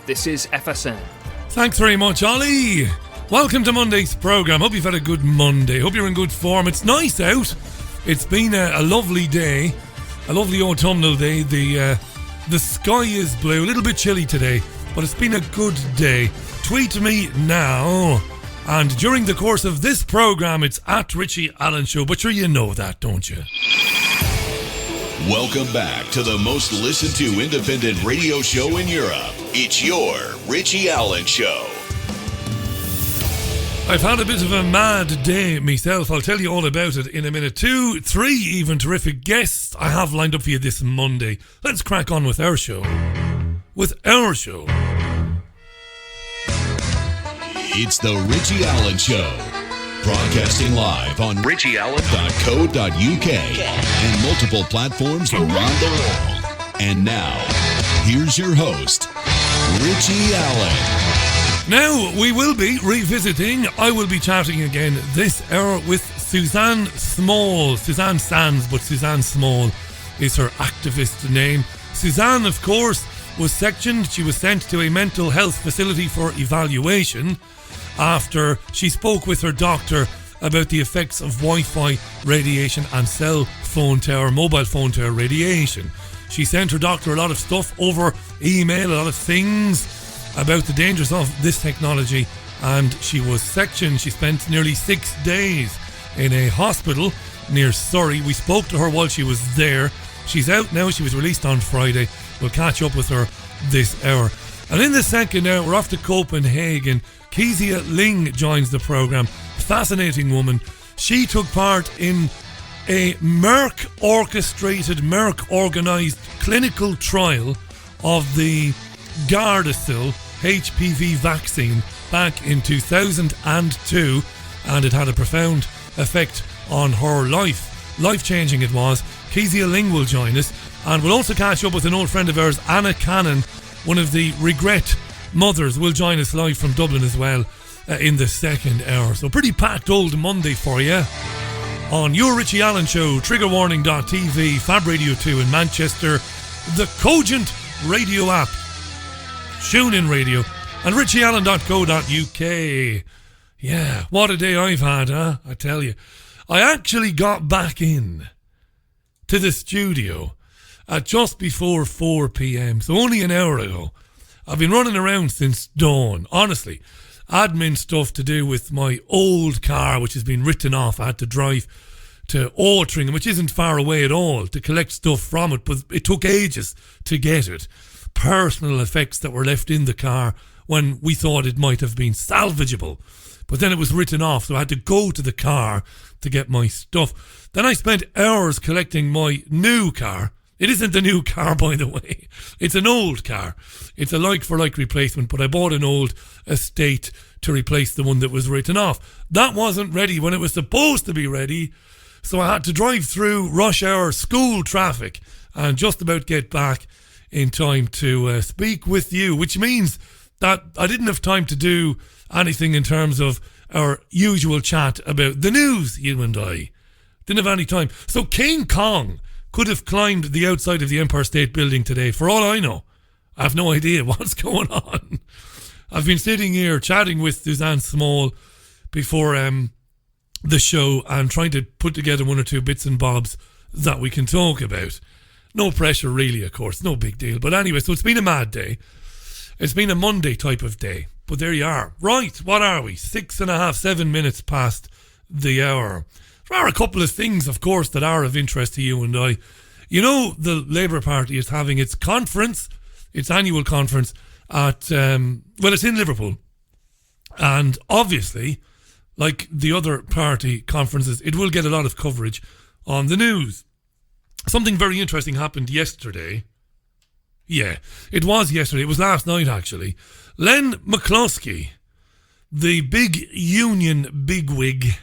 This is FSN. Thanks very much, Ollie. Welcome to Monday's programme. Hope you've had a good Monday. Hope you're in good form. It's nice out. It's been a lovely day. A lovely autumnal day. The sky is blue. A little bit chilly today, but it's been a good day. Tweet me now. And during the course of this programme, it's at Richie Allen Show. But sure you know that, don't you? Welcome back to the most listened to independent radio show in Europe. It's your Richie Allen Show. I've had a bit of a mad day myself. I'll tell you all about it in a minute. 2, 3 even terrific guests I have lined up for you this Monday. Let's crack on with our show. It's the Richie Allen Show. Broadcasting live on richieallen.co.uk and multiple platforms around the world. And now, here's your host, Richie Allen. Now, we will be revisiting, I will be chatting again this hour with Suzanne Small. Suzanne Sands, but Suzanne Small is her activist name. Suzanne, of course, was sectioned. She was sent to a mental health facility for evaluation after she spoke with her doctor about the effects of Wi-Fi radiation and mobile phone tower radiation. She sent her doctor a lot of stuff over email, a lot of things about the dangers of this technology, and she was sectioned. She spent nearly 6 days in a hospital near Surrey. We spoke to her while she was there. She's out now. She was released on Friday. We'll catch up with her this hour. And in the second hour, we're off to Copenhagen. Kesia Lyng joins the programme. Fascinating woman. She took part in a Merck organised clinical trial of the Gardasil HPV vaccine back in 2002, and it had a profound effect on her life. Life-changing it was. Kesia Lyng will join us, and we'll also catch up with an old friend of ours, Anna Cannon, one of the Regret mothers, will join us live from Dublin as well in the second hour. So pretty packed old Monday for you on your Richie Allen Show, triggerwarning.tv, Fab Radio 2 in Manchester, the Cogent radio app, TuneIn Radio, and richieallen.co.uk. Yeah, what a day I've had, huh? I tell you. I actually got back in to the studio at just before 4 p.m, so only an hour ago. I've been running around since dawn, honestly. Admin stuff to do with my old car, which has been written off. I had to drive to Altrincham, which isn't far away at all, to collect stuff from it, but it took ages to get it. Personal effects that were left in the car when we thought it might have been salvageable. But then it was written off, so I had to go to the car to get my stuff. Then I spent hours collecting my new car. It isn't a new car, by the way. It's an old car. It's a like-for-like replacement, but I bought an old estate to replace the one that was written off. That wasn't ready when it was supposed to be ready, so I had to drive through rush hour school traffic and just about get back in time to speak with you, which means that I didn't have time to do anything in terms of our usual chat about the news, you and I. Didn't have any time. So King Kong could have climbed the outside of the Empire State Building today. For all I know, I have no idea what's going on. I've been sitting here chatting with Suzanne Small before the show and trying to put together one or two bits and bobs that we can talk about. No pressure really, of course, no big deal. But anyway, so it's been a mad day. It's been a Monday type of day. But there you are. Right, what are we? 7 minutes past the hour. There are a couple of things, of course, that are of interest to you and I. You know, the Labour Party is having its conference, its annual conference at, it's in Liverpool. And obviously, like the other party conferences, it will get a lot of coverage on the news. Something very interesting happened yesterday. Yeah, it was yesterday. It was last night, actually. Len McCluskey, the big union bigwig,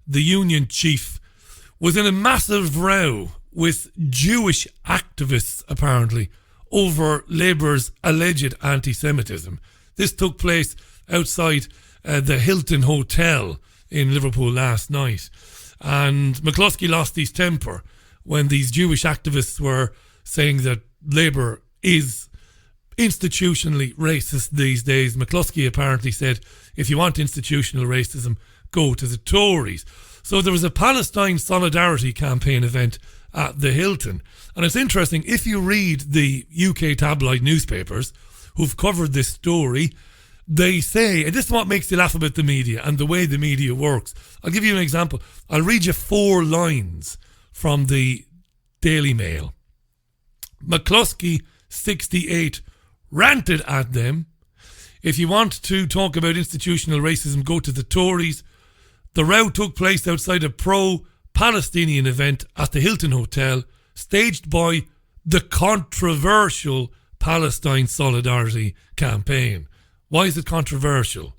the union chief, was in a massive row with Jewish activists, apparently, over Labour's alleged anti-Semitism. This took place outside the Hilton Hotel in Liverpool last night. And McCluskey lost his temper when these Jewish activists were saying that Labour is institutionally racist these days. McCluskey apparently said, if you want institutional racism, go to the Tories. So there was a Palestine Solidarity Campaign event at the Hilton. And it's interesting, if you read the UK tabloid newspapers who've covered this story, they say, and this is what makes you laugh about the media and the way the media works. I'll give you an example. I'll read you 4 lines from the Daily Mail. McCluskey, 68, ranted at them. If you want to talk about institutional racism, go to the Tories. The row took place outside a pro-Palestinian event at the Hilton Hotel, staged by the controversial Palestine Solidarity Campaign. Why is it controversial?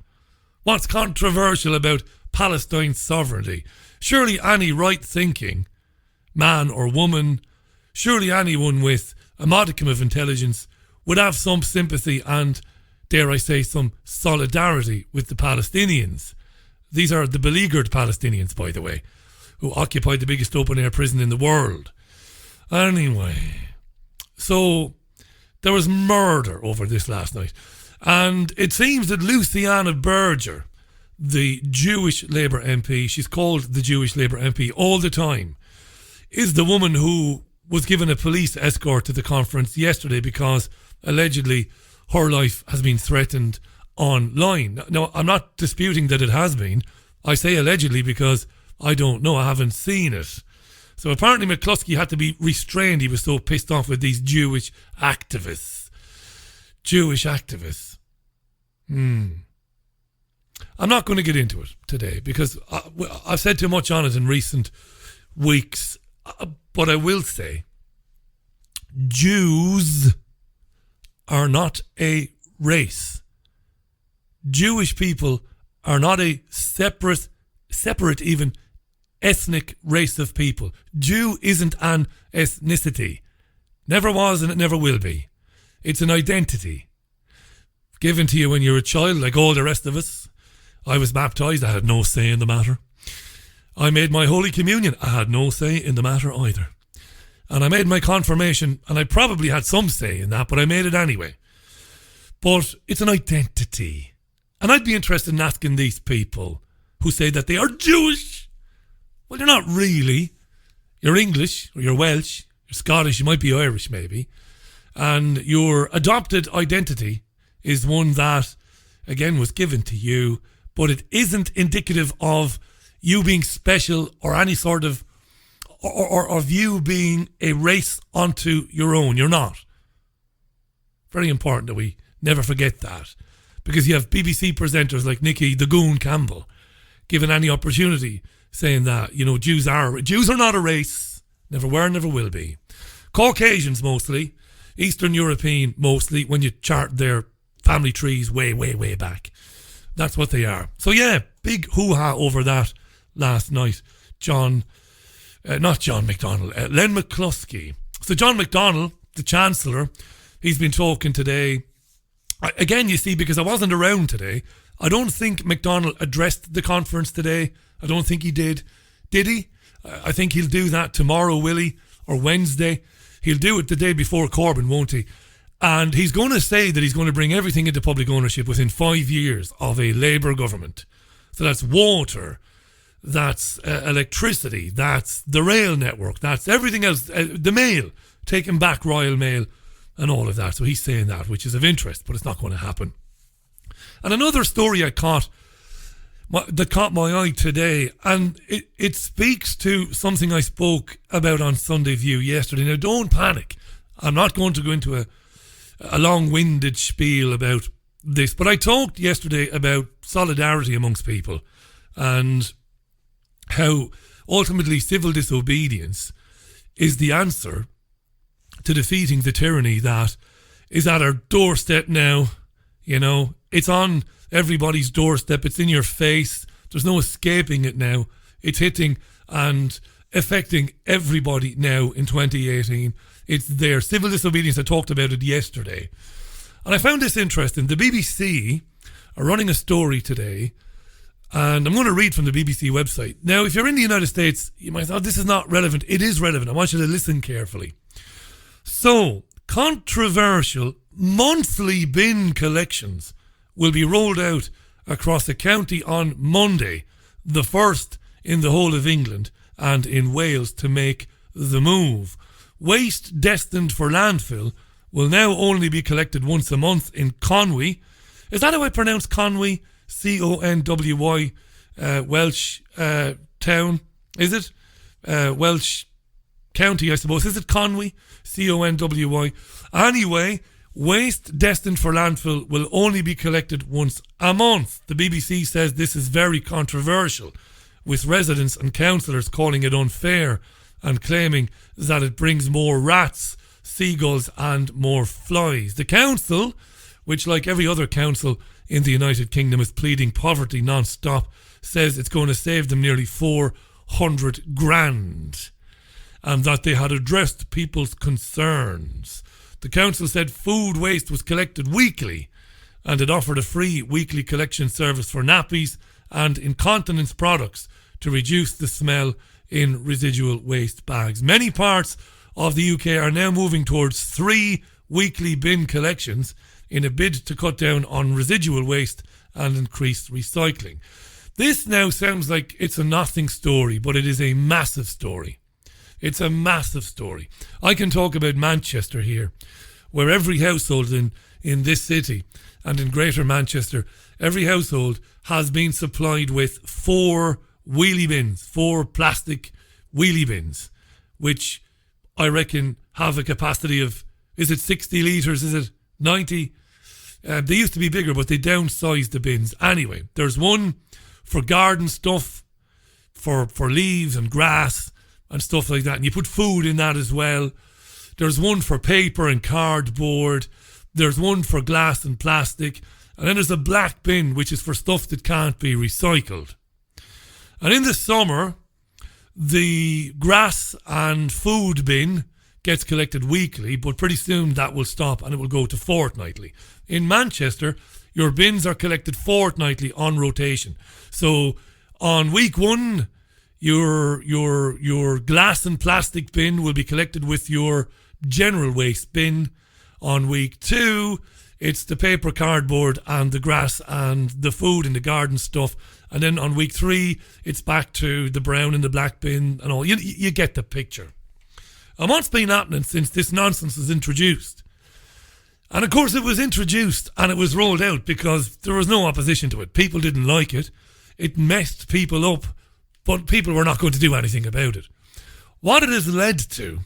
What's controversial about Palestine sovereignty? Surely any right-thinking man or woman, surely anyone with a modicum of intelligence would have some sympathy and, dare I say, some solidarity with the Palestinians. These are the beleaguered Palestinians, by the way, who occupied the biggest open-air prison in the world. Anyway, so there was murder over this last night. And it seems that Luciana Berger, the Jewish Labour MP, she's called the Jewish Labour MP all the time, is the woman who was given a police escort to the conference yesterday because allegedly her life has been threatened online. Now, I'm not disputing that it has been. I say allegedly because I don't know. I haven't seen it. So apparently McCluskey had to be restrained. He was so pissed off with these Jewish activists. I'm not going to get into it today because I've said too much on it in recent weeks. But I will say, Jews are not a race. Jewish people are not a separate even ethnic race of people. Jew isn't an ethnicity. Never was and it never will be. It's an identity given to you when you're a child, like all the rest of us. I was baptised. I had no say in the matter. I made my Holy Communion. I had no say in the matter either. And I made my confirmation, and I probably had some say in that, but I made it anyway. But it's an identity. And I'd be interested in asking these people who say that they are Jewish. Well, you're not really. You're English, or you're Welsh, you're Scottish, you might be Irish maybe. And your adopted identity is one that, again, was given to you, but it isn't indicative of you being special or any sort of, or of you being a race onto your own. You're not. Very important that we never forget that. Because you have BBC presenters like Nicky the Goon Campbell given any opportunity saying that, you know, Jews are not a race. Never were, never will be. Caucasians mostly. Eastern European mostly, when you chart their family trees way, way, way back. That's what they are. So yeah, big hoo-ha over that last night. Len McCluskey. So John McDonnell, the Chancellor, he's been talking today. Again, you see, because I wasn't around today, I don't think McDonnell addressed the conference today. I don't think he did. Did he? I think he'll do that tomorrow, will he? Or Wednesday. He'll do it the day before Corbyn, won't he? And he's going to say that he's going to bring everything into public ownership within 5 years of a Labour government. So that's water, that's electricity, that's the rail network, that's everything else, the mail, taking back Royal Mail and all of that. So he's saying that, which is of interest, but it's not going to happen. And another story that caught my eye today, and it speaks to something I spoke about on Sunday View yesterday. Now, don't panic. I'm not going to go into a long-winded spiel about this, but I talked yesterday about solidarity amongst people and how ultimately civil disobedience is the answer to defeating the tyranny that is at our doorstep now. You know, it's on everybody's doorstep. It's in your face. There's no escaping it now. It's hitting and affecting everybody now in 2018. It's there. Civil disobedience, I talked about it yesterday. And I found this interesting. The BBC are running a story today, and I'm going to read from the BBC website. Now, if you're in the United States, you might think, this is not relevant. It is relevant. I want you to listen carefully. So, controversial monthly bin collections will be rolled out across the county on Monday, the first in the whole of England and in Wales to make the move. Waste destined for landfill will now only be collected once a month in Conwy. Is that how I pronounce Conwy? Conwy, Welsh town, is it? Welsh county, I suppose. Is it Conwy? Conwy. Anyway, waste destined for landfill will only be collected once a month. The BBC says this is very controversial, with residents and councillors calling it unfair and claiming that it brings more rats, seagulls and more flies. The council, which like every other council in the United Kingdom is pleading poverty non-stop, says it's going to save them nearly 400 grand and that they had addressed people's concerns. The council said food waste was collected weekly and it offered a free weekly collection service for nappies and incontinence products to reduce the smell in residual waste bags. Many parts of the UK are now moving towards 3 weekly bin collections in a bid to cut down on residual waste and increase recycling. This now sounds like it's a nothing story, but it is a massive story. It's a massive story. I can talk about Manchester here, where every household in this city and in Greater Manchester, every household has been supplied with 4 wheelie bins, 4 plastic wheelie bins, which I reckon have a capacity of, is it 60 litres, is it 90? They used to be bigger, but they downsized the bins. Anyway, there's one for garden stuff, for leaves and grass and stuff like that. And you put food in that as well. There's one for paper and cardboard. There's one for glass and plastic. And then there's a black bin, which is for stuff that can't be recycled. And in the summer, the grass and food bin gets collected weekly, but pretty soon that will stop and it will go to fortnightly. In Manchester, your bins are collected fortnightly on rotation. So on week 1, your glass and plastic bin will be collected with your general waste bin. On week 2, it's the paper, cardboard and the grass and the food and the garden stuff. And then on week 3, it's back to the brown and the black bin and all. You get the picture. And what's been happening since this nonsense was introduced? And of course it was introduced and it was rolled out because there was no opposition to it. People didn't like it. It messed people up, but people were not going to do anything about it. What it has led to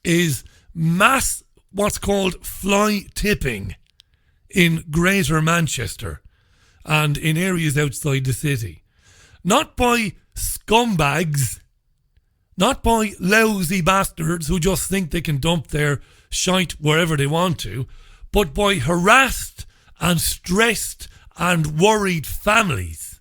is mass, what's called fly tipping in Greater Manchester and in areas outside the city. Not by scumbags, not by lousy bastards who just think they can dump their shite wherever they want to, but by harassed and stressed and worried families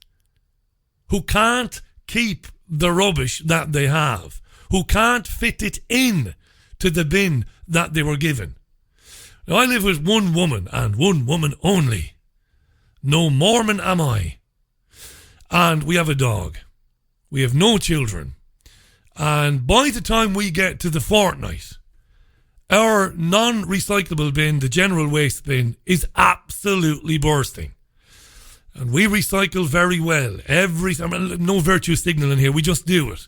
who can't keep the rubbish that they have, who can't fit it in to the bin that they were given. Now, I live with one woman and one woman only. No Mormon am I. And we have a dog. We have no children. And by the time we get to the fortnight, our non-recyclable bin, the general waste bin, is absolutely bursting. And we recycle very well. No virtue signalling here, we just do it.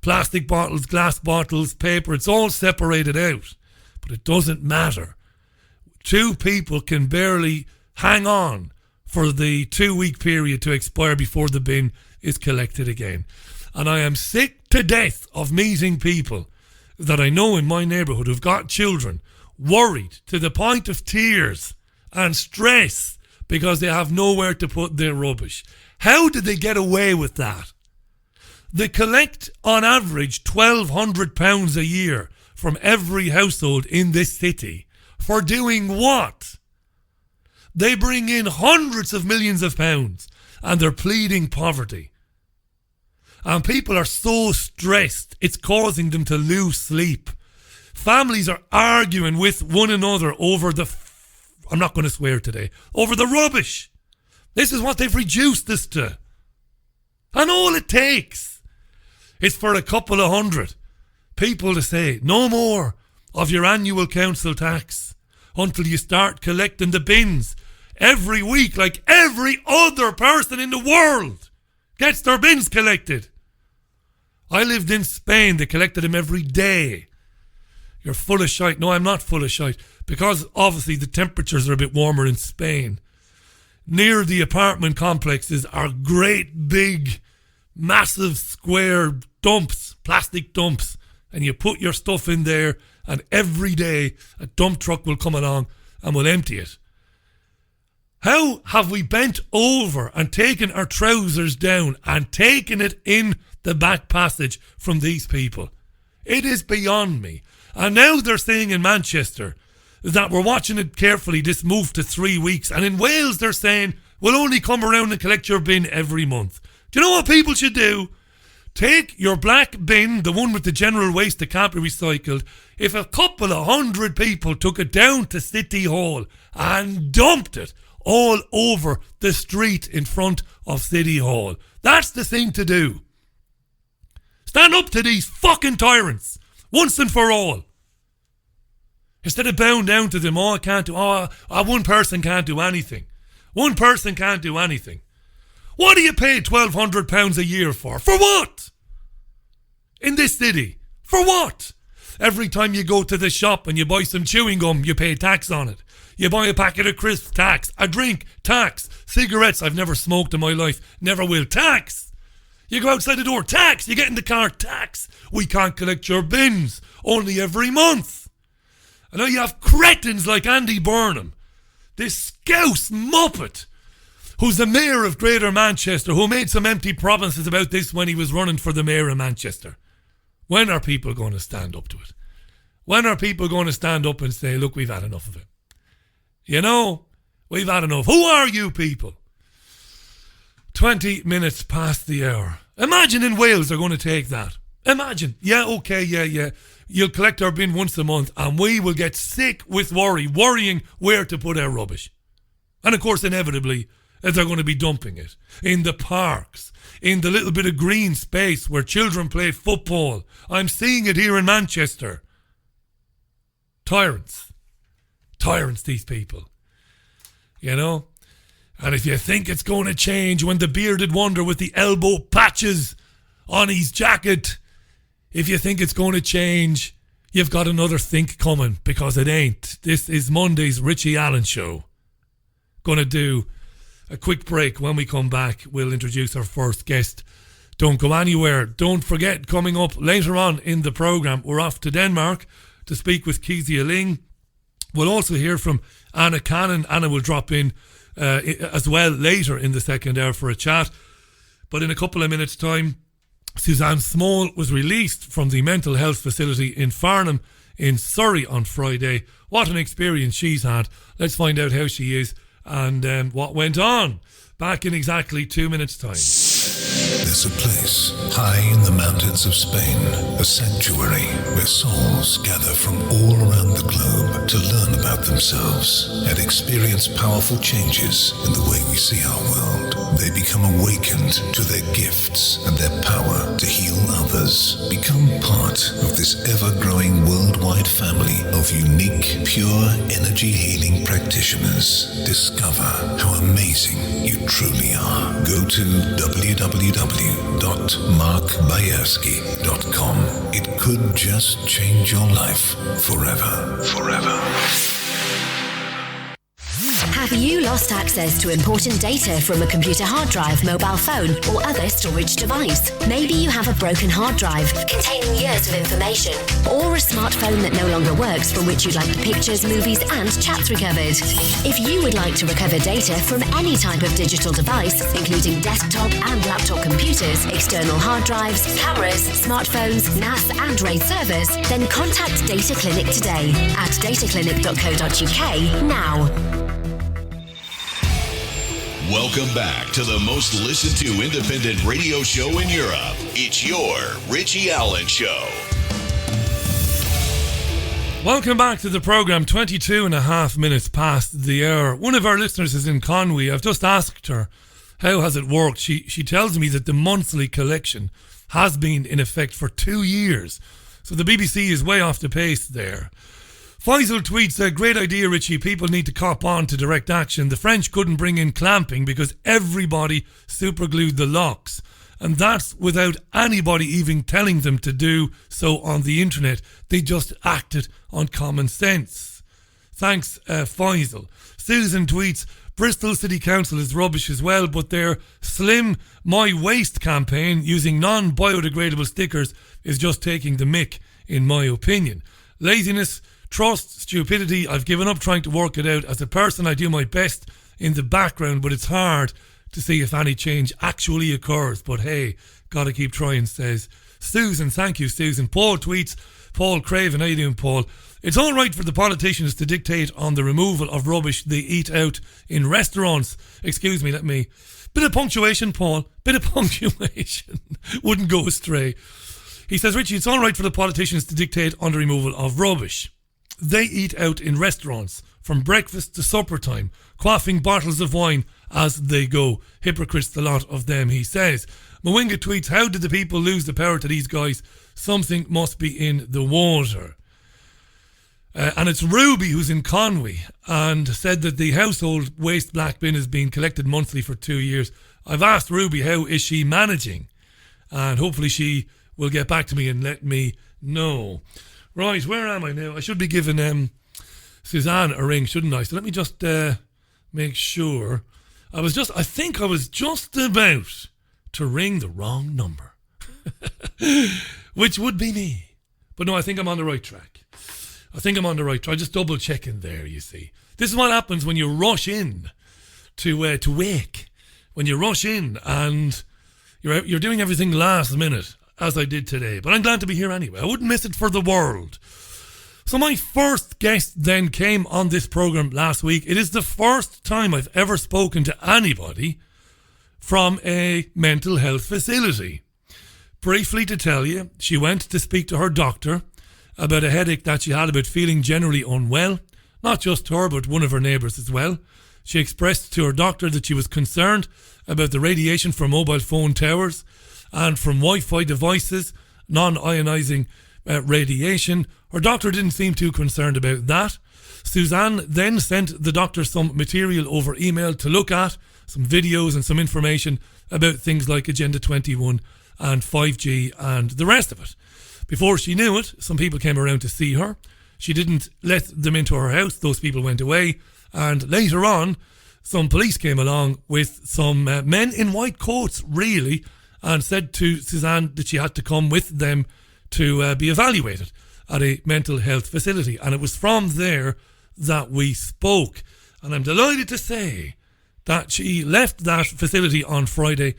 Plastic bottles, glass bottles, paper, it's all separated out. But it doesn't matter. 2 people can barely hang on for the 2-week period to expire before the bin is collected again. And I am sick to death of meeting people that I know in my neighbourhood who've got children worried to the point of tears and stress because they have nowhere to put their rubbish. How did they get away with that? They collect on average £1,200 a year from every household in this city. For doing what? They bring in hundreds of millions of pounds and they're pleading poverty. And people are so stressed, it's causing them to lose sleep. Families are arguing with one another over I'm not going to swear today, over the rubbish. This is what they've reduced this to. And all it takes is for a couple of hundred people to say, no more of your annual council tax. until you start collecting the bins every week like every other person in the world gets their bins collected. I lived in Spain. They collected them every day. You're full of shite. No, I'm not full of shite, because obviously the temperatures are a bit warmer in Spain. Near the apartment complexes are great big, massive square dumps, plastic dumps, and you put your stuff in there, and every day a dump truck will come along and will empty it. How have we bent over and taken our trousers down and taken it in the back passage from these people? It is beyond me. And now they're saying in Manchester that we're watching it carefully, this move to 3 weeks. And in Wales they're saying we'll only come around and collect your bin every month. Do you know what people should do? Take your black bin, the one with the general waste that can't be recycled. If a couple of 100 people took it down to City Hall and dumped it all over the street in front of City Hall, that's the thing to do. Stand up to these fucking tyrants once and for all. Instead of bowing down to them, one person can't do anything. One person can't do anything. What do you pay £1,200 a year for? For what? In this city? For what? Every time you go to the shop and you buy some chewing gum, you pay tax on it. You buy a packet of crisps, tax. A drink, tax. Cigarettes, I've never smoked in my life, never will, tax. You go outside the door, tax. You get in the car, tax. We can't collect your bins, only every month. And now you have cretins like Andy Burnham, this scouse muppet, who's the mayor of Greater Manchester, who made some empty promises about this when he was running for the mayor of Manchester. When are people going to stand up to it? When are people going to stand up and say, look, we've had enough of it? You know, we've had enough. Who are you people? 20 minutes past the hour. Imagine in Wales they're going to take that. Imagine. Yeah, okay, yeah. You'll collect our bin once a month and we will get sick with worrying where to put our rubbish. And of course, inevitably, they're going to be dumping it in the parks, in the little bit of green space where children play football. I'm seeing it here in Manchester. Tyrants, these people. You know? And if you think it's going to change when the bearded wonder with the elbow patches on his jacket, if you think it's going to change, you've got another think coming, because it ain't. This is Monday's Richie Allen Show. Going to do a quick break. When we come back, we'll introduce our first guest. Don't go anywhere. Don't forget, coming up later on in the programme, we're off to Denmark to speak with Kesia Lyng. We'll also hear from Anna Cannon. Anna will drop in as well later in the second hour for a chat. But in a couple of minutes' time, Susanne Small was released from the mental health facility in Farnham in Surrey on Friday. What an experience she's had. Let's find out how she is and what went on. Back in exactly 2 minutes' time. There's a place high in the mountains of Spain, a sanctuary where souls gather from all around the globe to learn about themselves and experience powerful changes in the way we see our world. They become awakened to their gifts and their power to heal others. Become part of this ever-growing worldwide family of unique, pure energy healing practitioners. Discover how amazing you truly are. Go to www.markbayerski.com. It could just change your life forever. Have you lost access to important data from a computer hard drive, mobile phone, or other storage device? Maybe you have a broken hard drive containing years of information, or a smartphone that no longer works from which you'd like the pictures, movies, and chats recovered. If you would like to recover data from any type of digital device, including desktop and laptop computers, external hard drives, cameras, smartphones, NAS, and RAID servers, then contact Data Clinic today at dataclinic.co.uk now. Welcome back to the most listened to independent radio show in Europe. It's your Richie Allen Show. Welcome back to the programme. 22 and a half minutes past the hour. One of our listeners is in Conwy. I've just asked her, how has it worked? She tells me that the monthly collection has been in effect for 2 years. So the BBC is way off the pace there. Faisal tweets, great idea, Richie. People need to cop on to direct action. The French couldn't bring in clamping because everybody superglued the locks. And that's without anybody even telling them to do so on the internet. They just acted on common sense. Thanks, Faisal. Susan tweets, Bristol City Council is rubbish as well, but their Slim My Waste campaign using non-biodegradable stickers is just taking the mick, in my opinion. Laziness, trust, stupidity. I've given up trying to work it out. As a person, I do my best in the background, but it's hard to see if any change actually occurs. But hey, gotta keep trying, says Susan. Thank you, Susan. Paul tweets, Paul Craven, how you doing, Paul? It's all right for the politicians to dictate on the removal of rubbish they eat out in restaurants. Excuse me, bit of punctuation, Paul. Bit of punctuation. Wouldn't go astray. He says, Richie, it's all right for the politicians to dictate on the removal of rubbish they eat out in restaurants from breakfast to supper time, quaffing bottles of wine as they go. Hypocrites, the lot of them, he says. Mwinga tweets, how did the people lose the power to these guys? Something must be in the water. And it's Ruby who's in Conway and said that the household waste black bin is being collected monthly for 2 years. I've asked Ruby how is she managing, and hopefully she will get back to me and let me know. Right, where am I now? I should be giving Suzanne a ring, shouldn't I? So let me just make sure. I think I was just about to ring the wrong number, which would be me. But no, I think I'm on the right track. Just double checking there, you see. This is what happens when you rush in to wake. When you rush in and you're doing everything last minute, as I did today. But I'm glad to be here anyway. I wouldn't miss it for the world. So my first guest then came on this programme last week. It is the first time I've ever spoken to anybody from a mental health facility. Briefly to tell you, she went to speak to her doctor about a headache that she had, about feeling generally unwell. Not just her, but one of her neighbours as well. She expressed to her doctor that she was concerned about the radiation from mobile phone towers and from Wi-Fi devices, non-ionising radiation. Her doctor didn't seem too concerned about that. Suzanne then sent the doctor some material over email to look at, some videos and some information about things like Agenda 21 and 5G and the rest of it. Before she knew it, some people came around to see her. She didn't let them into her house. Those people went away. And later on, some police came along with some men in white coats, really, and said to Suzanne that she had to come with them to be evaluated at a mental health facility. And it was from there that we spoke. And I'm delighted to say that she left that facility on Friday,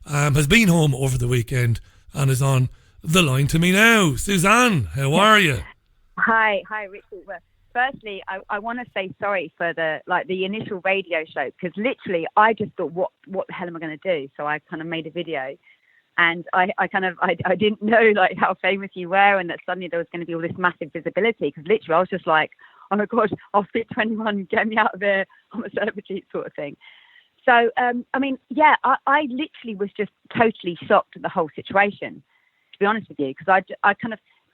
has been home over the weekend, and is on the line to me now. Suzanne, how are you? Hi, Richie. Well, firstly, I want to say sorry for the initial radio show, because literally I just thought, what the hell am I going to do? So I kind of made a video, and I didn't know like how famous you were, and that suddenly there was going to be all this massive visibility. Because literally I was just like, oh my gosh, I'll fit 21, get me out of here, I'm a celebrity sort of thing. So I literally was just totally shocked at the whole situation, to be honest with you, because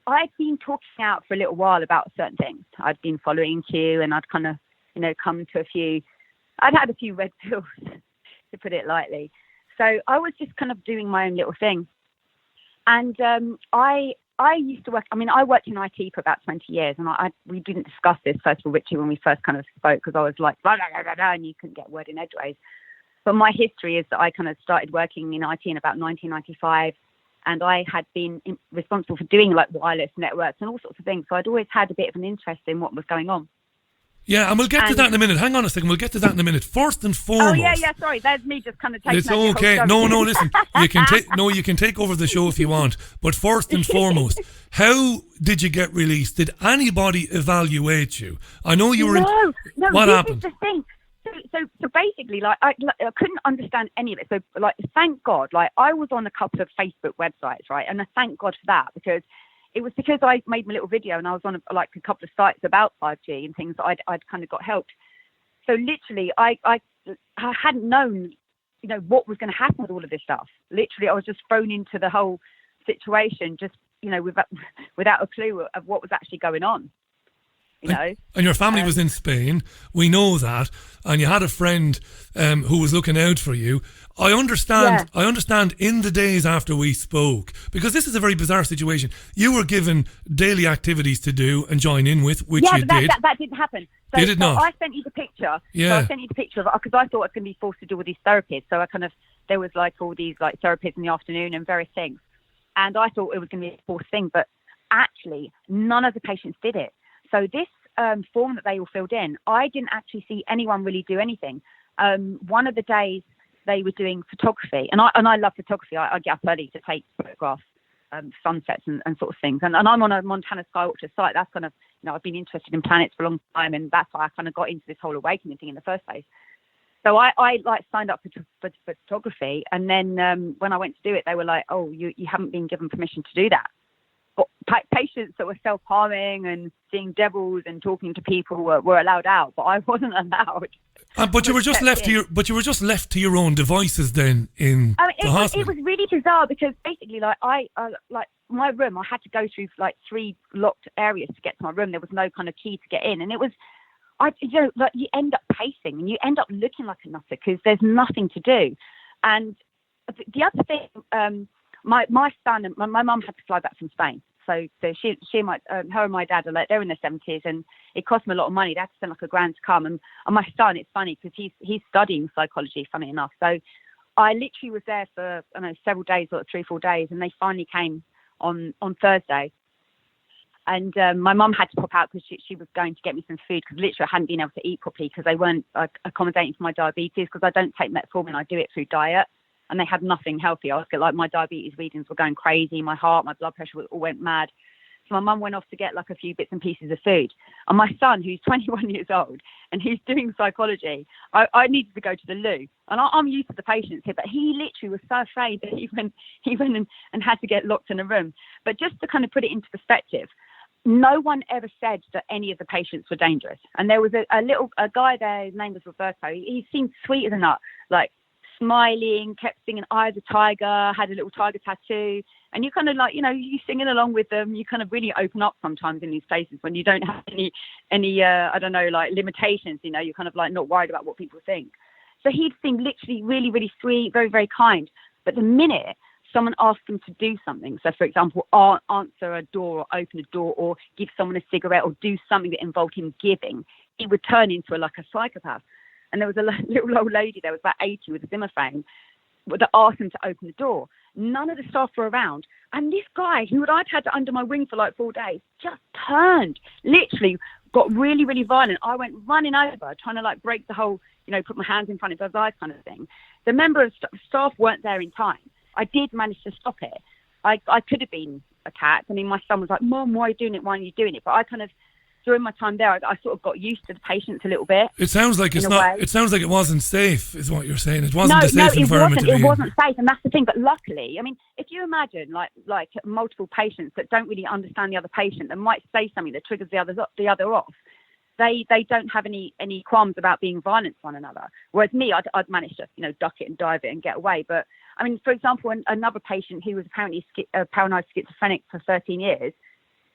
I'd been talking out for a little while about certain things. I'd been following Q, and I'd kind of, come to I'd had a few red pills, to put it lightly. So I was just kind of doing my own little thing. And I used to work, I worked in IT for about 20 years, and we didn't discuss this, first of all, Richie, when we first kind of spoke, because I was like, blah, blah, blah, blah, and you couldn't get a word in edgeways. But my history is that I kind of started working in IT in about 1995. And I had been responsible for doing like wireless networks and all sorts of things. So I'd always had a bit of an interest in what was going on. Yeah, and we'll get to that in a minute. Hang on a second. We'll get to that in a minute. First and foremost. Oh, yeah. Sorry. There's me just kind of taking It's okay. No, listen. You can take over the show if you want. But first and foremost, how did you get released? Did anybody evaluate you? I know you were No, what this happened? is the thing. So basically, like I couldn't understand any of it. So like, thank God, like I was on a couple of Facebook websites, right? And I thank God for that, because I made my little video, and I was on a couple of sites about 5G and things that I'd kind of got helped. So literally, I hadn't known, what was going to happen with all of this stuff. Literally, I was just thrown into the whole situation, just without a clue of what was actually going on. you know. And your family was in Spain. We know that. And you had a friend who was looking out for you. I understand. Yeah. I understand in the days after we spoke, because this is a very bizarre situation. You were given daily activities to do and join in with, which you did. That didn't happen. So, Did it not? I sent you the picture. Yeah. So I sent you the picture of it because I thought I was going to be forced to do all these therapies. So there was like all these like therapies in the afternoon and various things. And I thought it was going to be a forced thing, but actually none of the patients did it. So this form that they all filled in, I didn't actually see anyone really do anything. One of the days they were doing photography, and I love photography. I get up early to take photographs, sunsets and sort of things. And I'm on a Montana Skywatcher site. That's kind of, you know, I've been interested in planets for a long time, and that's why I kind of got into this whole awakening thing in the first place. So I like signed up for photography, and then when I went to do it, they were like, "Oh, you haven't been given permission to do that." But patients that were self-harming and seeing devils and talking to people were allowed out, but I wasn't allowed. But you were just left to your own devices then in the hospital. It was really bizarre because basically, like like my room, I had to go through like 3 locked areas to get to my room. There was no kind of key to get in, and it was, like you end up pacing and you end up looking like a nutter because there's nothing to do. And the other thing, my son and my mum had to fly back from Spain. So she and her and my dad are like, they're in their 70s, and it cost them a lot of money. They had to spend like $1,000 to come. And my son, it's funny because he's studying psychology, funny enough. So I literally was there for, I don't know, several days, or 3-4 days, and they finally came on Thursday. And my mum had to pop out because she was going to get me some food, because literally I hadn't been able to eat properly because they weren't accommodating for my diabetes, because I don't take metformin, I do it through diet. And they had nothing healthy. I was like, my diabetes readings were going crazy. My heart, my blood pressure all went mad. So my mum went off to get like a few bits and pieces of food. And my son, who's 21 years old, and he's doing psychology, I needed to go to the loo. And I'm used to the patients here, but he literally was so afraid that he went and had to get locked in a room. But just to kind of put it into perspective, no one ever said that any of the patients were dangerous. And there was a guy there, his name was Roberto. He seemed sweet as a nut, like smiling, kept singing Eye of the Tiger, had a little tiger tattoo. And you kind of like, you know, you singing along with them, you kind of really open up sometimes in these places when you don't have any I don't know, like limitations, you know, you're kind of like not worried about what people think. So he seemed literally really, really sweet, very, very kind. But the minute someone asked him to do something, so for example, answer a door or open a door or give someone a cigarette or do something that involved him giving, he would turn into like a psychopath. And there was a little old lady there, was about 80, with a Zimmer frame, that asked him to open the door. None of the staff were around. And this guy, who I'd had under my wing for like 4 days, just turned, literally got really, really violent. I went running over, trying to like break the whole, you know, put my hands in front of his eyes kind of thing. The member of staff weren't there in time. I did manage to stop it. I could have been attacked. I mean, my son was like, "Mom, why are you doing it? Why are you doing it?" But I kind of, during my time there, I sort of got used to the patients a little bit. It sounds like it's not. It sounds like it wasn't safe, is what you're saying. It wasn't a safe environment to be in. It wasn't safe, and that's the thing. But luckily, I mean, if you imagine like multiple patients that don't really understand the other patient, that might say something that triggers the other off, they don't have any qualms about being violent to one another. Whereas me, I'd managed to, you know, duck it and dive it and get away. But I mean, for example, another patient who was apparently paranoid schizophrenic for 13 years.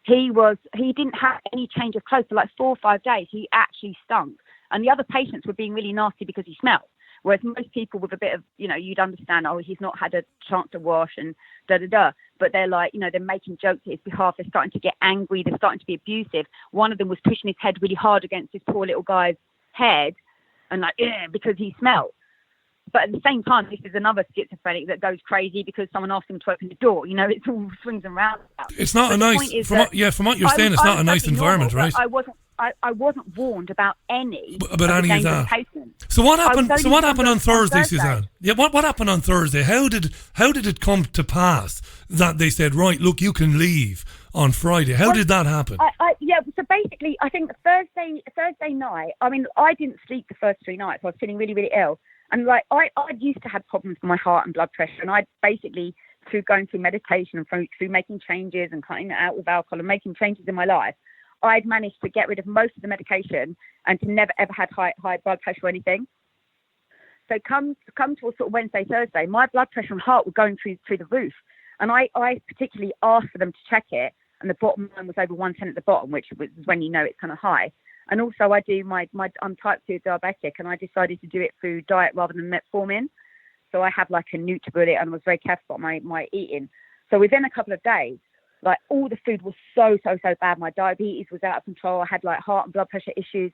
He didn't have any change of clothes for like 4 or 5 days. He actually stunk. And the other patients were being really nasty because he smelled. Whereas most people with a bit of, you know, you'd understand, oh, he's not had a chance to wash and da-da-da. But they're like, you know, they're making jokes at his behalf. They're starting to get angry. They're starting to be abusive. One of them was pushing his head really hard against this poor little guy's head and like, because he smelled. But at the same time, this is another schizophrenic that goes crazy because someone asked him to open the door. You know, it all swings and roundabouts. It's not a nice, from what you're saying, it's not a nice environment, right? I wasn't warned about any about any of that. So what happened? So what happened on Thursday, Suzanne? Yeah, what happened on Thursday? How did it come to pass that they said, right, look, you can leave on Friday? How did that happen? So basically, I think Thursday night. I mean, I didn't sleep the first 3 nights. I was feeling really, really ill. And like I used to have problems with my heart and blood pressure, and I basically, through going through meditation and through making changes and cutting it out with alcohol and making changes in my life, I'd managed to get rid of most of the medication and to never ever had high blood pressure or anything. So come towards sort of Wednesday, Thursday, my blood pressure and heart were going through the roof, and I particularly asked for them to check it, and the bottom line was over 110 at the bottom, which was when you know it's kind of high. And also I do I'm type 2 diabetic, and I decided to do it through diet rather than metformin. So I have like a NutriBullet, and I was very careful about my eating. So within a couple of days, like all the food was so bad. My diabetes was out of control. I had like heart and blood pressure issues.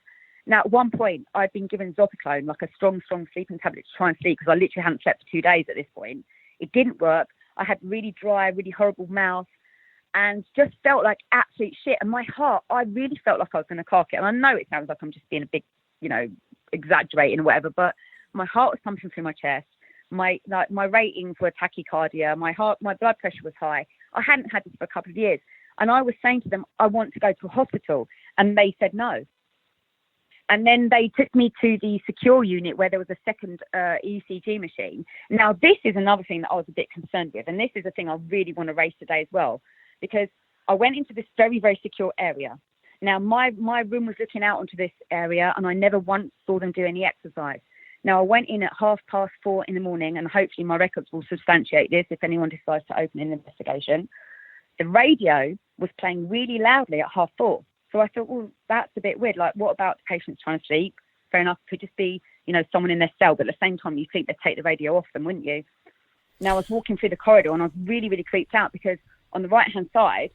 Now at one point I'd been given Zopiclone, like a strong sleeping tablet to try and sleep, because I literally hadn't slept for 2 days at this point. It didn't work. I had really dry, really horrible mouth, and just felt like absolute shit. And my heart, I really felt like I was going to cark it. And I know it sounds like I'm just being a big, exaggerating or whatever, but my heart was pumping through my chest. My ratings were tachycardia. My blood pressure was high. I hadn't had this for a couple of years. And I was saying to them, I want to go to a hospital. And they said no. And then they took me to the secure unit where there was a second ECG machine. Now, this is another thing that I was a bit concerned with. And this is a thing I really want to raise today as well, because I went into this very, very secure area. Now, my room was looking out onto this area, and I never once saw them do any exercise. Now, I went in at 4:30 in the morning, and hopefully my records will substantiate this if anyone decides to open an investigation. The radio was playing really loudly at 4:30. So I thought, well, that's a bit weird. Like, what about the patients trying to sleep? Fair enough, it could just be, someone in their cell, but at the same time, you think they'd take the radio off them, wouldn't you? Now, I was walking through the corridor, and I was really, really creeped out, because on the right-hand side,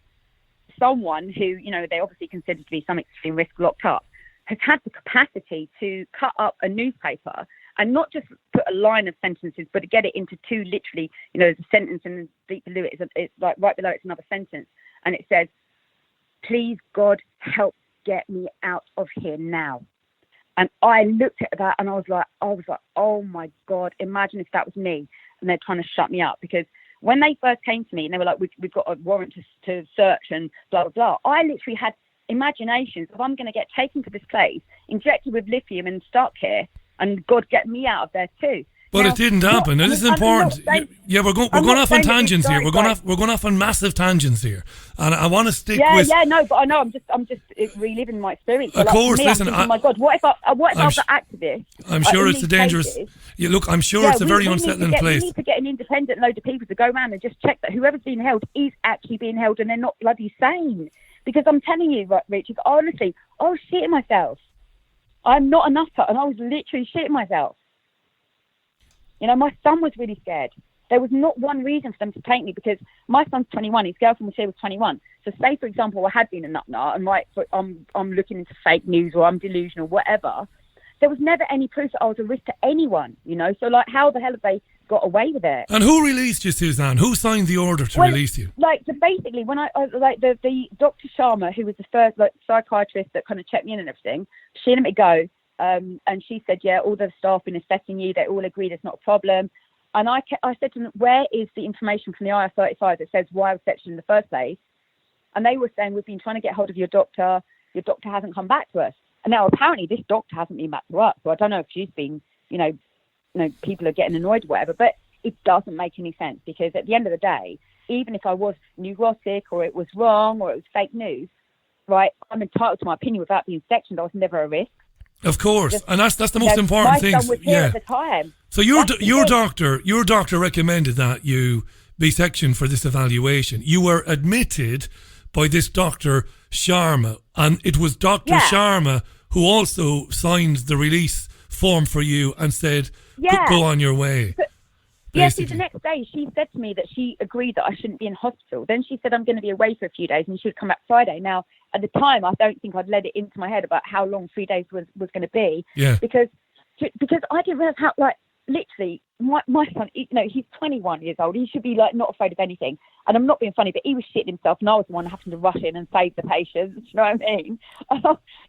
someone who, they obviously consider to be some extreme risk locked up, has had the capacity to cut up a newspaper and not just put a line of sentences, but to get it into two, literally, there's a sentence, and deep below it it's like right below it's another sentence, and it says, "Please God, help get me out of here now." And I looked at that, and I was like, oh my God, imagine if that was me and they're trying to shut me up. Because when they first came to me and they were like, we've got a warrant to search and blah, blah, blah, I literally had imaginations of, I'm going to get taken to this place, injected with lithium and stuck here, and God get me out of there too. But now, it didn't happen. Now, this is important. Yeah, we're going off on tangents here. We're going off on massive tangents here, and I want to stick with. Yeah, no, but I know I'm just reliving my experience. So of course, me, listen. Thinking, oh my God, what if I was an activist? I'm sure it's a dangerous. I'm sure it's a very unsettling place. We need to get an independent load of people to go around and just check that whoever's being held is actually being held, and they're not bloody sane. Because I'm telling you, Richie, honestly, I was shitting myself. I'm not a nutter, and I was literally shitting myself. My son was really scared. There was not one reason for them to take me, because my son's 21, his girlfriend was here was 21. So say, for example, I had been a nut and I'm looking into fake news, or I'm delusional, whatever. There was never any proof that I was a risk to anyone, So like, how the hell have they got away with it? And who released you, Suzanne? Who signed the order to release you? So basically, when I the Dr. Sharma, who was the first psychiatrist that kind of checked me in and everything, she let me go. And she said, yeah, all the staff been assessing you. They all agree there's not a problem. And I said to them, where is the information from the IR35 that says why I was sectioned in the first place? And they were saying, we've been trying to get hold of your doctor. Your doctor hasn't come back to us. And now apparently this doctor hasn't been back to us. So I don't know if she's been, people are getting annoyed or whatever. But it doesn't make any sense, because at the end of the day, even if I was neurotic or it was wrong or it was fake news, right, I'm entitled to my opinion without being sectioned. I was never a risk. Of course, and that's the most important thing. My son was here at the time. So your doctor recommended that you be sectioned for this evaluation. You were admitted by this Dr. Sharma, and it was Dr. Sharma who also signed the release form for you and said, "Go on your way." See, the next day she said to me that she agreed that I shouldn't be in hospital. Then she said I'm going to be away for a few days and she would come back Friday. Now, at the time, I don't think I'd let it into my head about how long 3 days was going to be. Yeah. Because I didn't realize how, literally, my son, he's 21 years old. He should be, not afraid of anything. And I'm not being funny, but he was shitting himself, and I was the one having to rush in and save the patients. You know what I mean?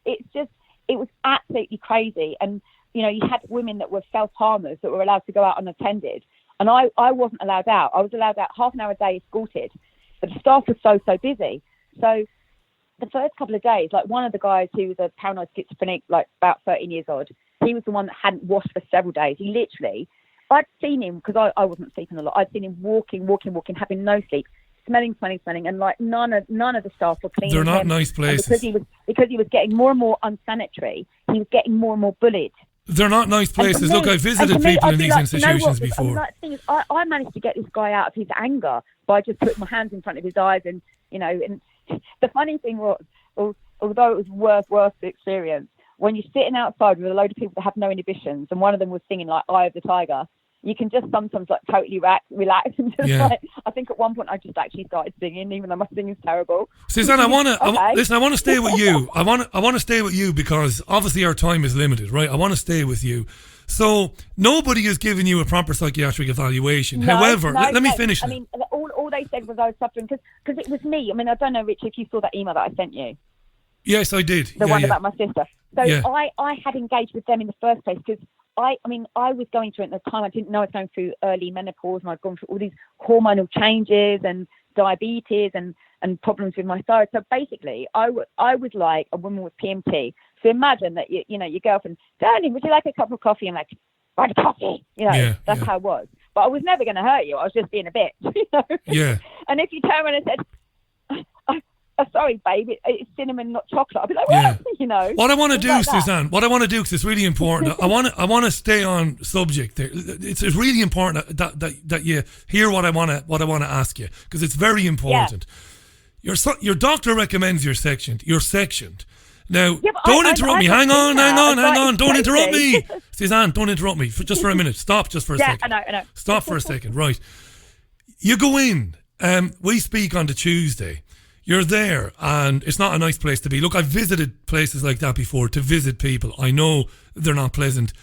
It was absolutely crazy. And, you had women that were self-harmers that were allowed to go out unattended. And I wasn't allowed out. I was allowed out half an hour a day escorted. But the staff was so busy. So the first couple of days, one of the guys who was a paranoid schizophrenic, about 13 years old, he was the one that hadn't washed for several days. He literally, I'd seen him, because I wasn't sleeping a lot, I'd seen him walking, having no sleep, smelling, and none of the staff were cleaning him. They're not nice places. And because he was getting more and more unsanitary, he was getting more and more bullied. They're not nice places. Look, I visited people in these institutions before. The thing is, I managed to get this guy out of his anger by just putting my hands in front of his eyes, and and the funny thing was, although it was worth the experience, when you're sitting outside with a load of people that have no inhibitions, and one of them was singing like "Eye of the Tiger," you can just sometimes like totally relax and just like. I think at one point I just actually started singing, even though my singing's terrible. Suzanne, I want to stay with you. I want to stay with you because obviously our time is limited, right? I want to stay with you. So nobody has given you a proper psychiatric evaluation. However, let me finish. I mean, all they said was I was suffering because it was me. I mean, I don't know, Richie, if you saw that email that I sent you. Yes, I did. The one about my sister. So I had engaged with them in the first place because I was going through it at the time. I didn't know I was going through early menopause, and I'd gone through all these hormonal changes and diabetes and problems with my thyroid. So basically, I was like a woman with PMT. So imagine that you know your girlfriend, darling, would you like a cup of coffee? I'm like, right, a coffee. You know, that's how it was. But I was never going to hurt you. I was just being a bitch. You know? Yeah. And if you turn around and said, sorry, babe, it's cinnamon, not chocolate, I'd be like, well, you know. What I want to do, Suzanne, because it's really important. I want to stay on subject there. It's really important that you hear what I want to ask you, because it's very important. Yeah. Your doctor recommends you're sectioned. You're sectioned. Now, don't interrupt me. Hang on. Don't interrupt me. Suzanne, don't interrupt me. Just for a minute. Stop just for a second. I know. Stop for a second. Right. You go in. We speak on the Tuesday. You're there, and it's not a nice place to be. Look, I've visited places like that before to visit people. I know they're not pleasant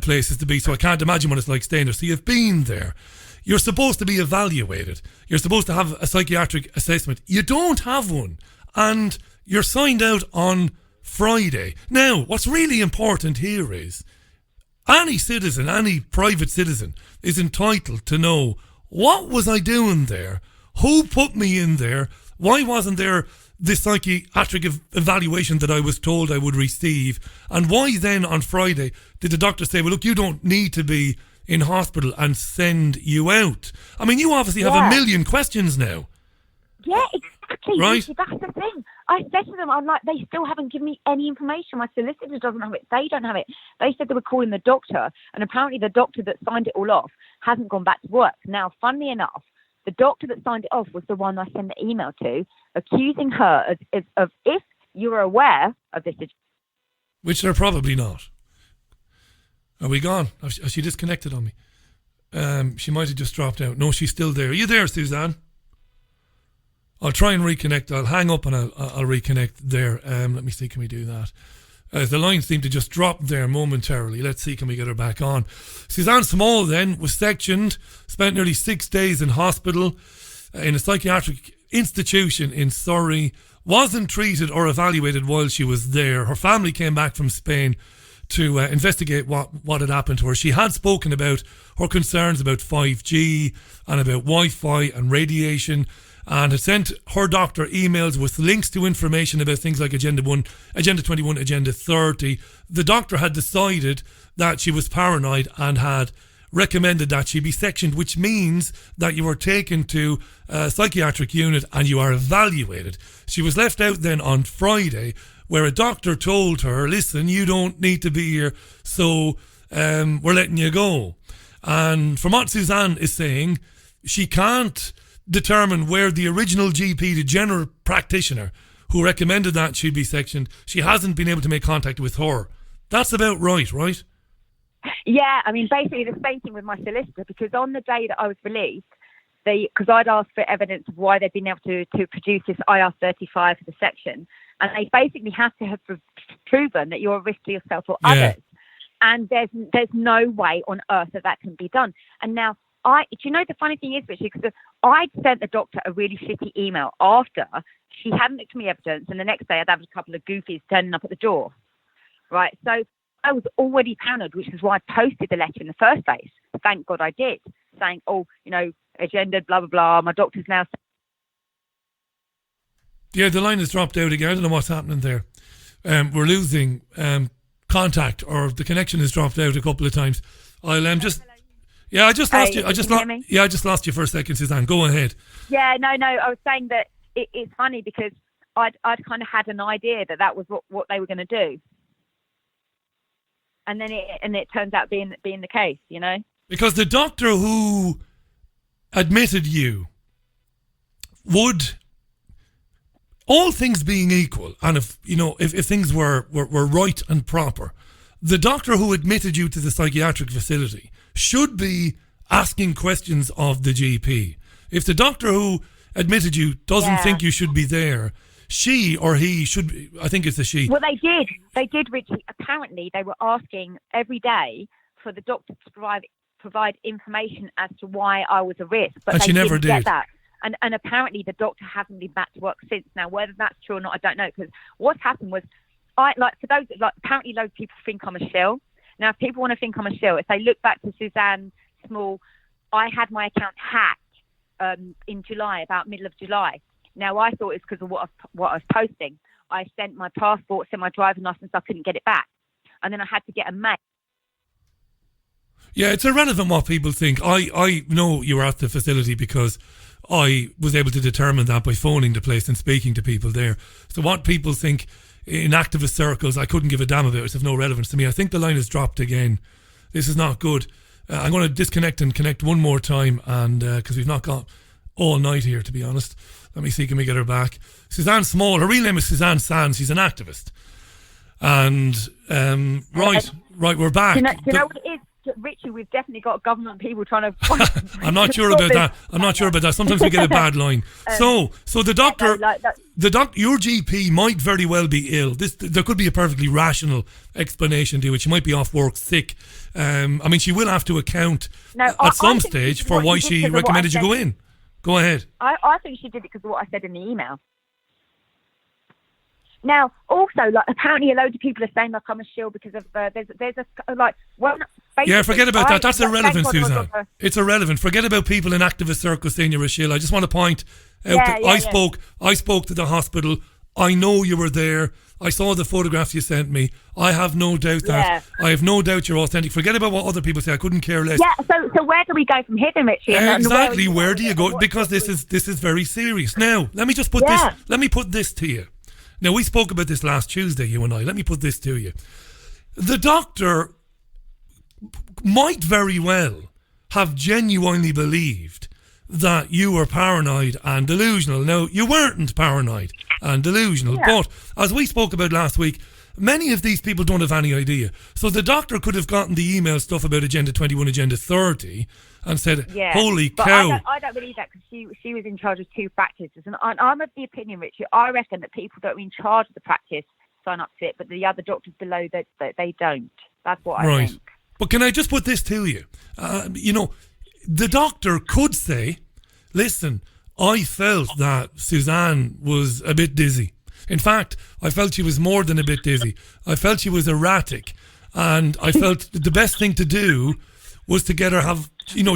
places to be, so I can't imagine what it's like staying there. So you've been there. You're supposed to be evaluated. You're supposed to have a psychiatric assessment. You don't have one, and you're signed out on Friday. Now, what's really important here is any citizen, any private citizen is entitled to know, what was I doing there? Who put me in there? Why wasn't there this psychiatric evaluation that I was told I would receive? And why then on Friday did the doctor say, well, look, you don't need to be in hospital and send you out? I mean, you obviously have a million questions now. Yeah, exactly. Right? That's the thing. I said to them, I'm like, they still haven't given me any information. My solicitor doesn't have it. They don't have it. They said they were calling the doctor, and apparently the doctor that signed it all off hasn't gone back to work. Now, funnily enough, the doctor that signed it off was the one I sent the email to, accusing her of if you were aware of this. Which they're probably not. Are we gone? Has she disconnected on me? She might have just dropped out. No, she's still there. Are you there, Suzanne? I'll try and reconnect. I'll hang up and I'll reconnect there. Let me see, can we do that? The line seemed to just drop there momentarily. Let's see, can we get her back on? Suzanne Small then was sectioned, spent nearly 6 days in hospital in a psychiatric institution in Surrey, wasn't treated or evaluated while she was there. Her family came back from Spain to investigate what had happened to her. She had spoken about her concerns about 5G and about Wi-Fi and radiation, and had sent her doctor emails with links to information about things like Agenda 1, Agenda 21, Agenda 30. The doctor had decided that she was paranoid and had recommended that she be sectioned, which means that you are taken to a psychiatric unit and you are evaluated. She was left out then on Friday, where a doctor told her, listen, you don't need to be here, so we're letting you go. And from what Suzanne is saying, she can't determine where the original GP, the general practitioner who recommended that she'd be sectioned, she hasn't been able to make contact with her. That's about right? Yeah, I mean, basically the same thing with my solicitor, because on the day that I was released, because I'd asked for evidence of why they'd been able to produce this IR35 for the section, and they basically have to have proven that you're a risk to yourself or others. And there's no way on earth that can be done. And now, do you know the funny thing is, Richie, because I'd sent the doctor a really shitty email after she hadn't looked at me evidence, and the next day I'd have a couple of goofies turning up at the door, right? So I was already paranoid, which is why I posted the letter in the first place. Thank God I did, saying, agenda, blah, blah, blah, my doctor's now... Yeah, the line has dropped out again. I don't know what's happening there. We're losing contact, or the connection has dropped out a couple of times. I'll just... Yeah, I just lost you. I just lost you for a second, Suzanne. Go ahead. Yeah, no. I was saying that it's funny because I'd kind of had an idea that was what they were going to do, and then it turns out being the case, you know. Because the doctor who admitted you would all things being equal, and if things were right and proper, the doctor who admitted you to the psychiatric facility should be asking questions of the GP. If the doctor who admitted you doesn't think you should be there, she or he should be, I think it's a she. Well, they did, Richie. Apparently, they were asking every day for the doctor to provide information as to why I was a risk, but she never didn't did. get that. And apparently, the doctor hasn't been back to work since. Now, whether that's true or not, I don't know. Because what happened was, apparently, loads of people think I'm a shill. Now, if people want to think I'm a shill, if they look back to Suzanne Small, I had my account hacked in July, about middle of July. Now, I thought it's because of what I was posting. I sent my passport, sent my driving license, I couldn't get it back. And then I had to get a mail. Yeah, it's irrelevant what people think. I know you were at the facility because I was able to determine that by phoning the place and speaking to people there. So what people think in activist circles, I couldn't give a damn about. It's of no relevance to me. I think the line has dropped again. This is not good. I'm going to disconnect and connect one more time, and because we've not got all night here, to be honest. Let me see, can we get her back? Suzanne Small, her real name is Suzanne Sands. She's an activist. And, right, we're back. Do you know what it is? Richie, we've definitely got government people trying to... I'm not sure about that. Sometimes we get a bad line. So the doctor... your GP might very well be ill. There could be a perfectly rational explanation to it. She might be off work sick. She will have to account at some stage for why she recommended you go in. Go ahead. I think she did it because of what I said in the email. Now, also, apparently a load of people are saying I'm a shill because of there's a one. Yeah, forget about that. That's irrelevant, Suzanne. It's irrelevant. Forget about people in activist circles saying you're a shill. I just want to point out that I spoke to the hospital. I know you were there. I saw the photographs you sent me. I have no doubt I have no doubt you're authentic. Forget about what other people say. I couldn't care less. Yeah. So where do we go from here, then, Richie? Exactly. Where do you go? Because this is very serious. Now, let me just put this. Let me put this to you. Now, we spoke about this last Tuesday, you and I. Let me put this to you. The doctor might very well have genuinely believed that you were paranoid and delusional. Now, you weren't paranoid and delusional, but as we spoke about last week, many of these people don't have any idea. So the doctor could have gotten the email stuff about Agenda 21, Agenda 30 and said, holy cow. I don't believe that because she was in charge of 2 practices. And I'm of the opinion, Richard, I reckon that people that are in charge of the practice sign up to it, but the other doctors below, that they don't. That's what I think. But can I just put this to you? The doctor could say, listen, I felt that Suzanne was a bit dizzy. In fact, I felt she was more than a bit dizzy. I felt she was erratic. And I felt the best thing to do was to get her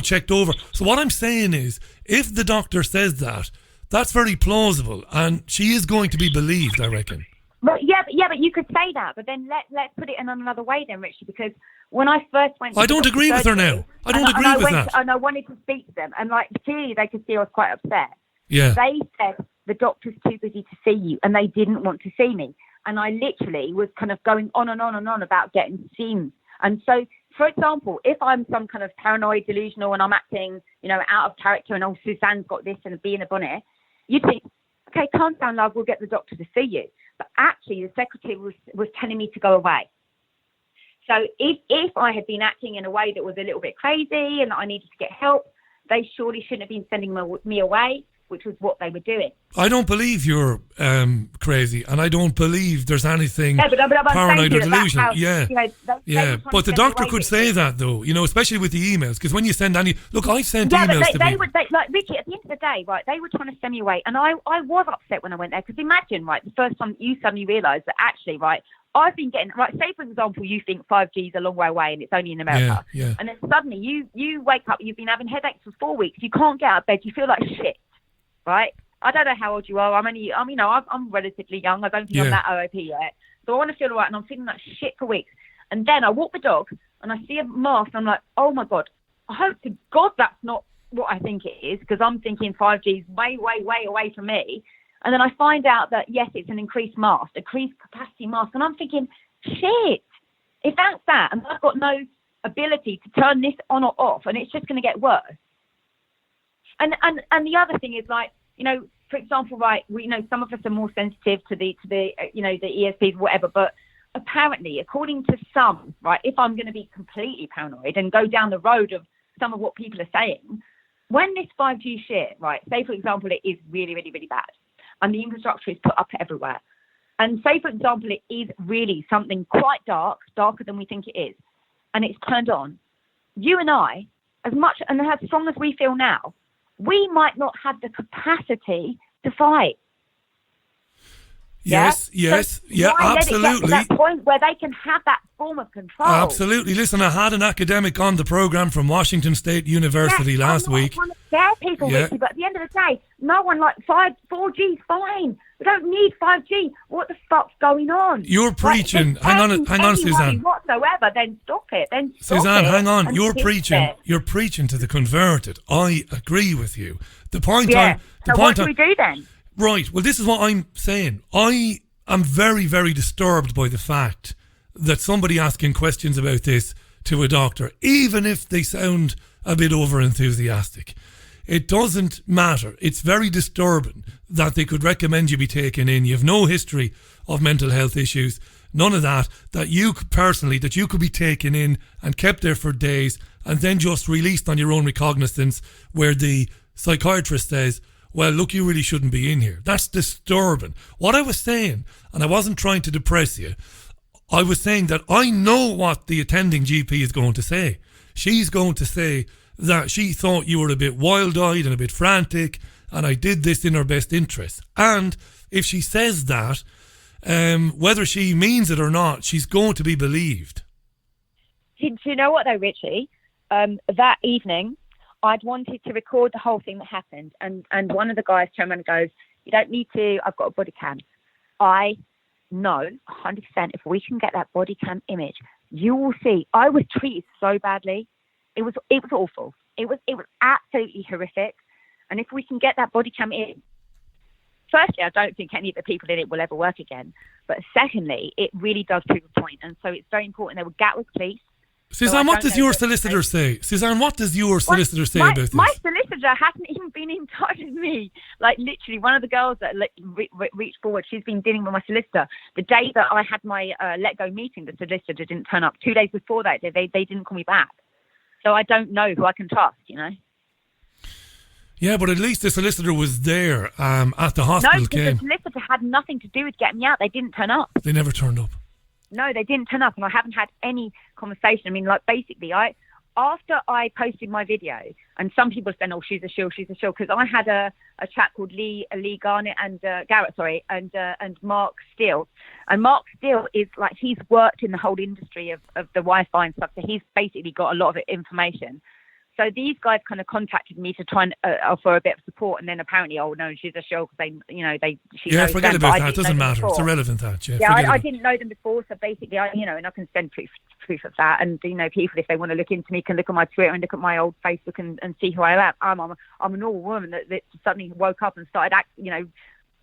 checked over. So what I'm saying is, if the doctor says that, that's very plausible. And she is going to be believed, I reckon. But you could say that. But then let's put it in another way then, Richie, because when I first went to I don't agree with her now. I don't agree with that. And I wanted to speak to them. And clearly they could see I was quite upset. Yeah. They said the doctor's too busy to see you and they didn't want to see me. And I literally was kind of going on and on and on about getting seen. And so, for example, if I'm some kind of paranoid, delusional, and I'm acting, out of character and, Suzanne's got this and a bee in a bonnet, you'd think, okay, calm down, love, we'll get the doctor to see you. But actually, the secretary was telling me to go away. So if I had been acting in a way that was a little bit crazy and that I needed to get help, they surely shouldn't have been sending me away, which was what they were doing. I don't believe you're crazy, and I don't believe there's anything paranoid or delusional. But the doctor could say that, though, especially with the emails, because when you send any... Look, I sent emails to people. Richie, at the end of the day, right, they were trying to send me away, and I was upset when I went there, because imagine, right, the first time you suddenly realise that actually, right, I've been getting... Right, say, for example, you think 5G is a long way away and it's only in America. Yeah. And then suddenly you wake up, you've been having headaches for 4 weeks, you can't get out of bed, you feel like shit. Right? I don't know how old you are. I'm relatively young. I don't think I'm that OOP yet. So I want to feel all right, and I'm feeling like shit for weeks. And then I walk the dog, and I see a mask, and I'm like, oh my God, I hope to God that's not what I think it is, because I'm thinking 5G is way, way, way away from me. And then I find out that, yes, it's an increased capacity mask. And I'm thinking, shit, if that's that, and I've got no ability to turn this on or off, and it's just going to get worse. And the other thing is, for example, right, we know some of us are more sensitive to the the ESPs, whatever, but apparently, according to some, right, if I'm going to be completely paranoid and go down the road of some of what people are saying, when this 5G shit, right, say, for example, it is really, really, really bad, and the infrastructure is put up everywhere, and say, for example, it is really something quite darker than we think it is, and it's turned on, you and I, as much and as strong as we feel now, we might not have the capacity to fight. Yes, absolutely. To that point where they can have that form of control. Absolutely. Listen, I had an academic on the program from Washington State University last week. I'm not trying to scare people, Richie, but at the end of the day, no one 4G's fine. We don't need 5G. What the fuck's going on? You're preaching. Hang on, Suzanne. Whatsoever, then stop it. Suzanne, hang on. You're preaching. You're preaching to the converted. I agree with you. The point. So what do we do then? Right. Well, this is what I'm saying. I am very, very disturbed by the fact that somebody asking questions about this to a doctor, even if they sound a bit over-enthusiastic, it doesn't matter. It's very disturbing that they could recommend you be taken in. You have no history of mental health issues, none of that, that you could be taken in and kept there for days and then just released on your own recognizance where the psychiatrist says, well, look, you really shouldn't be in here. That's disturbing. What I was saying, and I wasn't trying to depress you, I was saying that I know what the attending GP is going to say. She's going to say that she thought you were a bit wild-eyed and a bit frantic, and I did this in her best interest. And if she says that, whether she means it or not, she's going to be believed. Do you know what, though, Richie? That evening, I'd wanted to record the whole thing that happened. And one of the guys turned around and goes, you don't need to, I've got a body cam. I know 100% if we can get that body cam image, you will see. I was treated so badly. It was awful. It was absolutely horrific. And if we can get that body cam in, firstly, I don't think any of the people in it will ever work again. But secondly, it really does prove a point. And so it's very important. They will Gatwick Police. Suzanne, what does your solicitor say? Suzanne, what does your solicitor say about this? My solicitor hasn't even been in touch with me. Like, literally, one of the girls that reached forward, she's been dealing with my solicitor. The day that I had my Let Go meeting, the solicitor didn't turn up. 2 days before that, they didn't call me back. So I don't know who I can trust, you know? Yeah, but at least the solicitor was there at the hospital. No, because the solicitor had nothing to do with getting me out. They didn't turn up. They never turned up. No, they didn't turn up, and I haven't had any conversation. I mean, like, basically, after I posted my video, and some people said, "Oh, she's a shill," because I had a chap called Lee Garrett and Mark Steele, and Mark Steele is like, he's worked in the whole industry of the Wi-Fi and stuff, so he's basically got a lot of information. So these guys kind of contacted me to try and offer a bit of support, and then apparently, oh no, she's a show because she knows forget them, about that. It doesn't matter. It's irrelevant. That I didn't know them before, so basically, and I can send proof of that, and people, if they want to look into me, can look at my Twitter and look at my old Facebook and see who I am. I'm a normal woman that suddenly woke up and started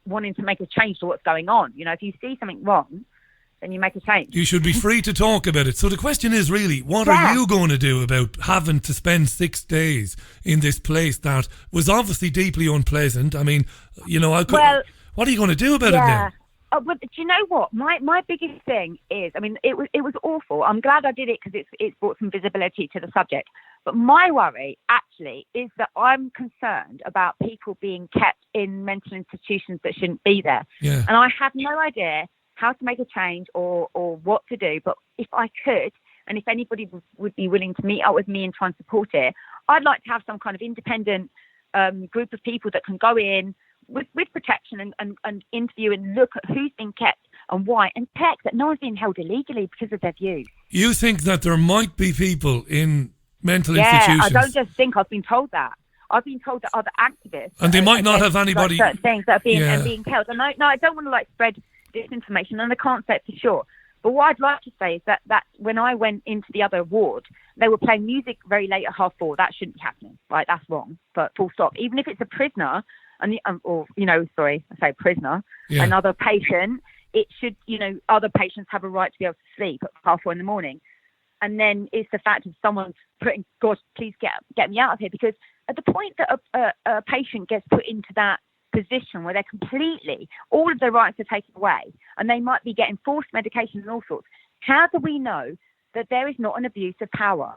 wanting to make a change to what's going on. If you see something wrong, then you make a change. You should be free to talk about it. So the question is really, what are you going to do about having to spend 6 days in this place that was obviously deeply unpleasant? I mean, what are you going to do about it now? But do you know what? My biggest thing is, I mean, it was awful. I'm glad I did it because it's brought some visibility to the subject. But my worry, actually, is that I'm concerned about people being kept in mental institutions that shouldn't be there. Yeah. And I have no idea how to make a change or what to do. But if I could, and if anybody would be willing to meet up with me and try and support it, I'd like to have some kind of independent group of people that can go in with protection and interview and look at who's been kept and why, and check that no one's being held illegally because of their views. You think that there might be people in mental institutions? Yeah, I don't just think. I've been told that. I've been told that other activists... And they might not have anybody... certain things that are being held. And I don't want to spread disinformation, and I can't say it for sure. But what I'd like to say is that when I went into the other ward, they were playing music very late at 4:30. That shouldn't be happening. Right? That's wrong. But full stop. Even if it's a prisoner, prisoner, another patient, it should, other patients have a right to be able to sleep at 4:30 in the morning. And then it's the fact of someone putting, God, please get me out of here. Because at the point that a patient gets put into that position where they're completely, all of their rights are taken away, and they might be getting forced medication and all sorts. How do we know that there is not an abuse of power?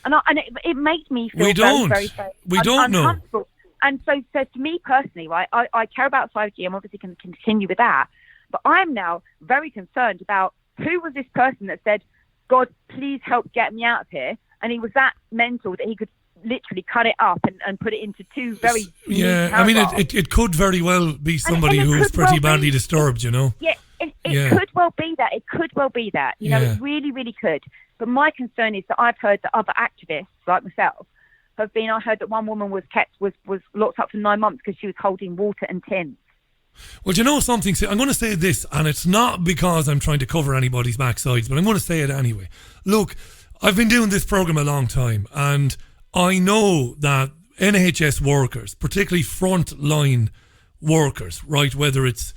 And it makes me feel we don't uncomfortable. know. And so to me personally, right, I care about 5G. I'm obviously going to continue with that. But I'm now very concerned about who was this person that said, God, please help get me out of here. And he was that mental that he could literally cut it up and put it into two very... Yeah, I mean, it could very well be somebody who's pretty badly disturbed, you know? Yeah, it could well be that. It could well be that. You know, it really, really could. But my concern is that I've heard that other activists, like myself, I heard that one woman was locked up for 9 months because she was holding water and tins. Well, you know something? I'm going to say this, and it's not because I'm trying to cover anybody's backsides, but I'm going to say it anyway. Look, I've been doing this program a long time, and I know that NHS workers, particularly front-line workers, right, whether it's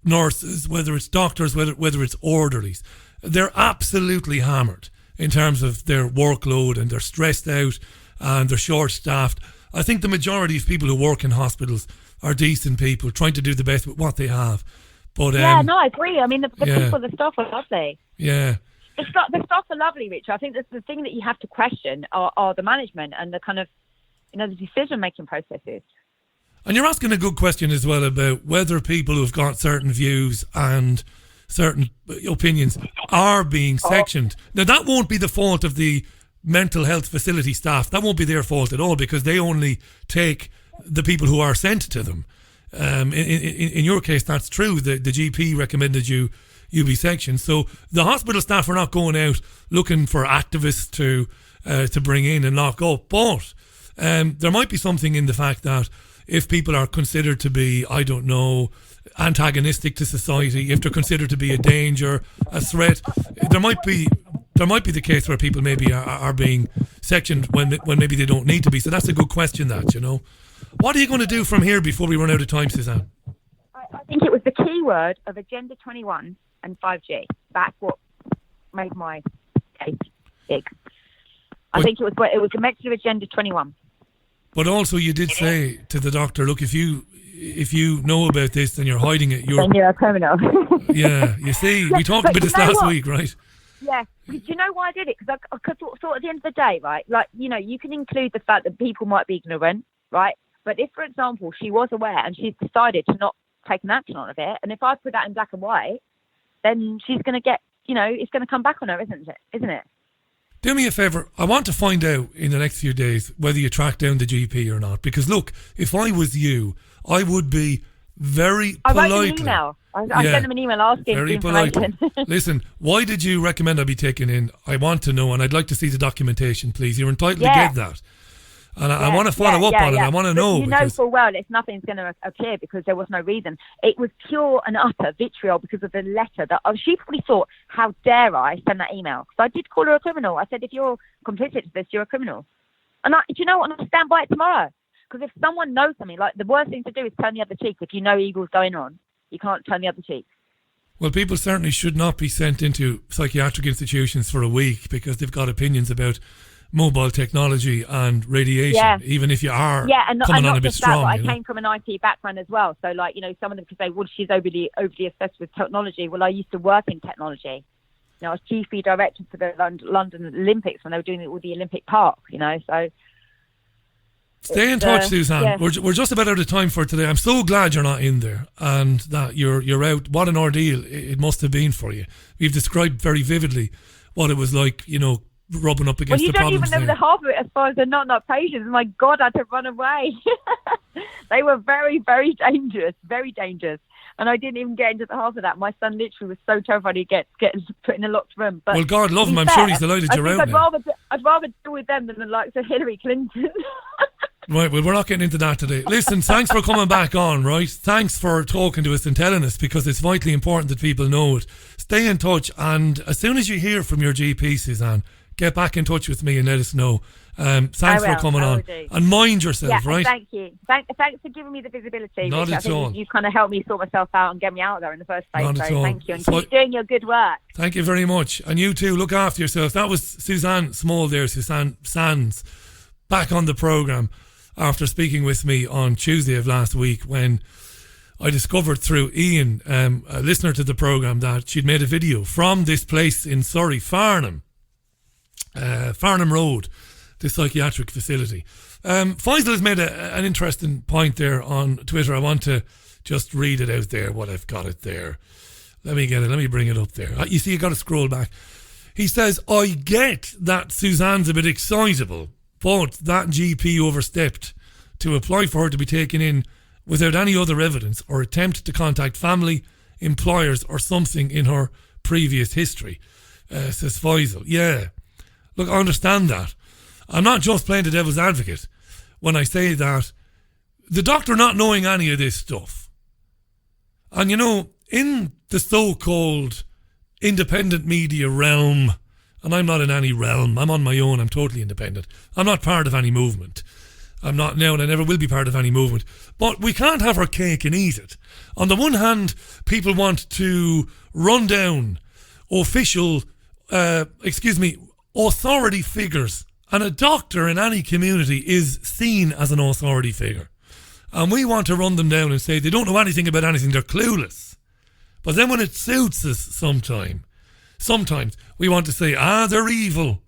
nurses, whether it's doctors, whether it's orderlies, they're absolutely hammered in terms of their workload, and they're stressed out and they're short-staffed. I think the majority of people who work in hospitals are decent people trying to do the best with what they have. But I agree. I mean, the people, the staff are lovely. Yeah. The staff are lovely, Richard. I think that's the thing that you have to question are the management and the kind of, the decision-making processes. And you're asking a good question as well about whether people who've got certain views and certain opinions are being sectioned. Now, that won't be the fault of the mental health facility staff. That won't be their fault at all, because they only take the people who are sent to them. In your case, that's true. The GP recommended you be sectioned. So the hospital staff are not going out looking for activists to bring in and lock up. But there might be something in the fact that if people are considered to be, I don't know, antagonistic to society, if they're considered to be a danger, a threat, there might be the case where people maybe are being sectioned when maybe they don't need to be. So that's a good question, that, you know. What are you going to do from here before we run out of time, Suzanne? I think it was the key word of Agenda 21 and 5G. That's what made my case big. I think it was the message of Agenda 21. But also you did say to the doctor, look, if you know about this and you're hiding it, then you're a criminal. Yeah, you see, we talked about this last week, right? Yeah. Do you know why I did it? Because I thought at the end of the day, right, like, you can include the fact that people might be ignorant, right? But if, for example, she was aware and she's decided to not take an action on it, and if I put that in black and white, then she's going to get, it's going to come back on her, isn't it? Do me a favour. I want to find out in the next few days whether you track down the GP or not. Because, look, if I was you, I would be very politely... I wrote him an email. I sent him an email asking for information. Listen, why did you recommend I be taken in? I want to know, and I'd like to see the documentation, please. You're entitled to get that. And I want to follow up on it. I want to know. You know full well nothing's going to appear because there was no reason. It was pure and utter vitriol because of the letter that she probably thought, how dare I send that email? So I did call her a criminal. I said, if you're complicit to this, you're a criminal. And do you know what? I'm going to stand by it tomorrow. Because if someone knows something, like, the worst thing to do is turn the other cheek. If you know evil's going on, you can't turn the other cheek. Well, people certainly should not be sent into psychiatric institutions for a week because they've got opinions about mobile technology and radiation, even if you are coming on a bit strong. I came from an IT background as well. So, like, some of them could say, well, she's overly obsessed with technology. Well, I used to work in technology. I was chief director for the London Olympics when they were doing it with the Olympic Park, so... Stay in touch, Suzanne. Yeah. We're just about out of time for today. I'm so glad you're not in there and that you're out. What an ordeal it must have been for you. You've described very vividly what it was like, rubbing up against the problems. Well, you don't even know the half of it as far as they're not patients. My God, I had to run away. They were very, very dangerous, very dangerous. And I didn't even get into the half of that. My son literally was so terrified he'd get put in a locked room. But well, God love him. I'm sure he's delighted you're out now. I'd rather deal with them than the likes of Hillary Clinton. Right, well, we're not getting into that today. Listen, thanks for coming back on, right? Thanks for talking to us and telling us, because it's vitally important that people know it. Stay in touch, and as soon as you hear from your GP, Suzanne, get back in touch with me and let us know. Thanks for coming on. And mind yourself, right? Thank you. Thanks for giving me the visibility. Not at all. You kind of helped me sort myself out and get me out there in the first place. Not at all. Thank you. And keep doing your good work. Thank you very much. And you too, look after yourself. That was Susanne Small there, Suzanne Sands, back on the programme. after speaking with me on Tuesday of last week, when I discovered through Ian, a listener to the programme, that she'd made a video from this place in Surrey, Farnham Road, the psychiatric facility. Faisal has made an interesting point there on Twitter. I want to just read it out there, what I've got it there. Let me get it. Let me bring it up there. You see, you got to scroll back. He says, I get that Suzanne's a bit excitable, but that GP overstepped to apply for her to be taken in without any other evidence or attempt to contact family, employers or something in her previous history, says Faisal. Yeah, look, I understand that. I'm not just playing the devil's advocate when I say that the doctor not knowing any of this stuff. And you know, in the so-called independent media realm, and I'm not in any realm, I'm on my own, I'm totally independent. I'm not part of any movement. I'm not now, and I never will be part of any movement. But we can't have our cake and eat it. On the one hand, people want to run down official, authority figures. And a doctor in any community is seen as an authority figure. And we want to run them down and say they don't know anything about anything, they're clueless. But then when it suits us sometimes we want to say, they're evil.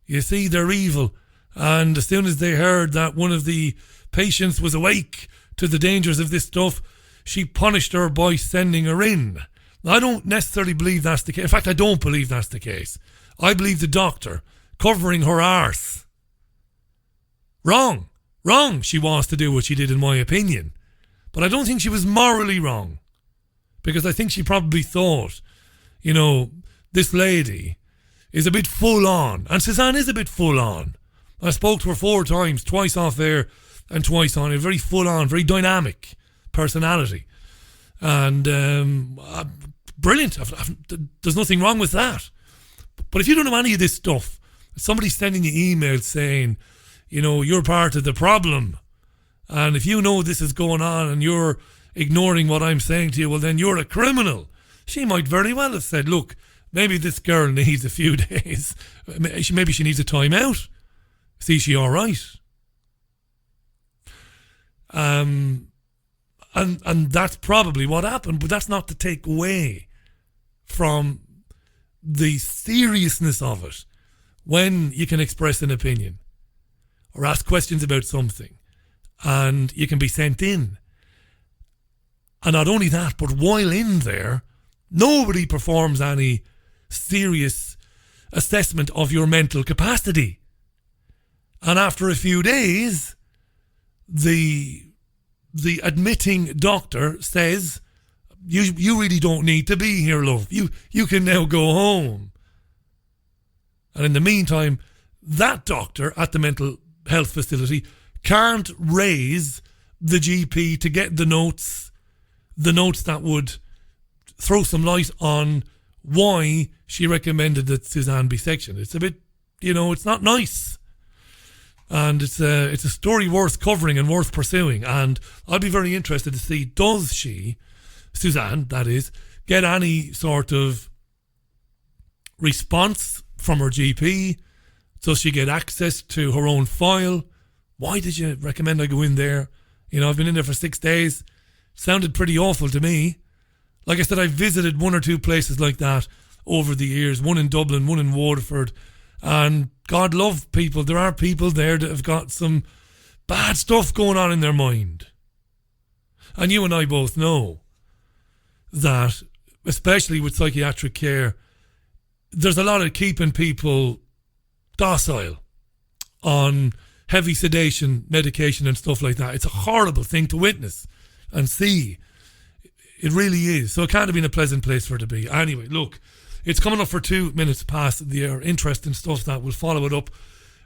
You see, they're evil. And as soon as they heard that one of the patients was awake to the dangers of this stuff, she punished her by sending her in. I don't necessarily believe that's the case. In fact, I don't believe that's the case. I believe the doctor covering her arse. Wrong she was to do what she did, in my opinion. But I don't think she was morally wrong. Because I think she probably thought, you know, this lady is a bit full on. And Suzanne is a bit full on. I spoke to her 4 times, twice off air and twice on. A very full on, very dynamic personality. And brilliant. There's nothing wrong with that. But if you don't know any of this stuff, somebody's sending you emails saying, you know, you're part of the problem. And if you know this is going on and you're ignoring what I'm saying to you, well, then you're a criminal. She might very well have said, look, maybe this girl needs a few days. Maybe she needs a time out. See, she all right? And that's probably what happened, but that's not to take away from the seriousness of it when you can express an opinion or ask questions about something and you can be sent in. And not only that, but while in there, nobody performs any serious assessment of your mental capacity. And after a few days, the admitting doctor says, you really don't need to be here, love. You can now go home. And in the meantime, that doctor at the mental health facility can't raise the GP to get the notes that would throw some light on why she recommended that Suzanne be sectioned. It's a bit, you know, it's not nice. And it's a story worth covering and worth pursuing. And I'd be very interested to see, does she, Suzanne, that is, get any sort of response from her GP? Does she get access to her own file? Why did you recommend I go in there? You know, I've been in there for 6 days. Sounded pretty awful to me. Like I said, I've visited 1 or 2 places like that over the years. One in Dublin, one in Waterford. And God love people. There are people there that have got some bad stuff going on in their mind. And you and I both know that, especially with psychiatric care, there's a lot of keeping people docile on heavy sedation, medication and stuff like that. It's a horrible thing to witness and see. It really is. So it can't have been a pleasant place for her to be. Anyway, look, it's coming up for 2 minutes past the hour. Interesting stuff that will follow it up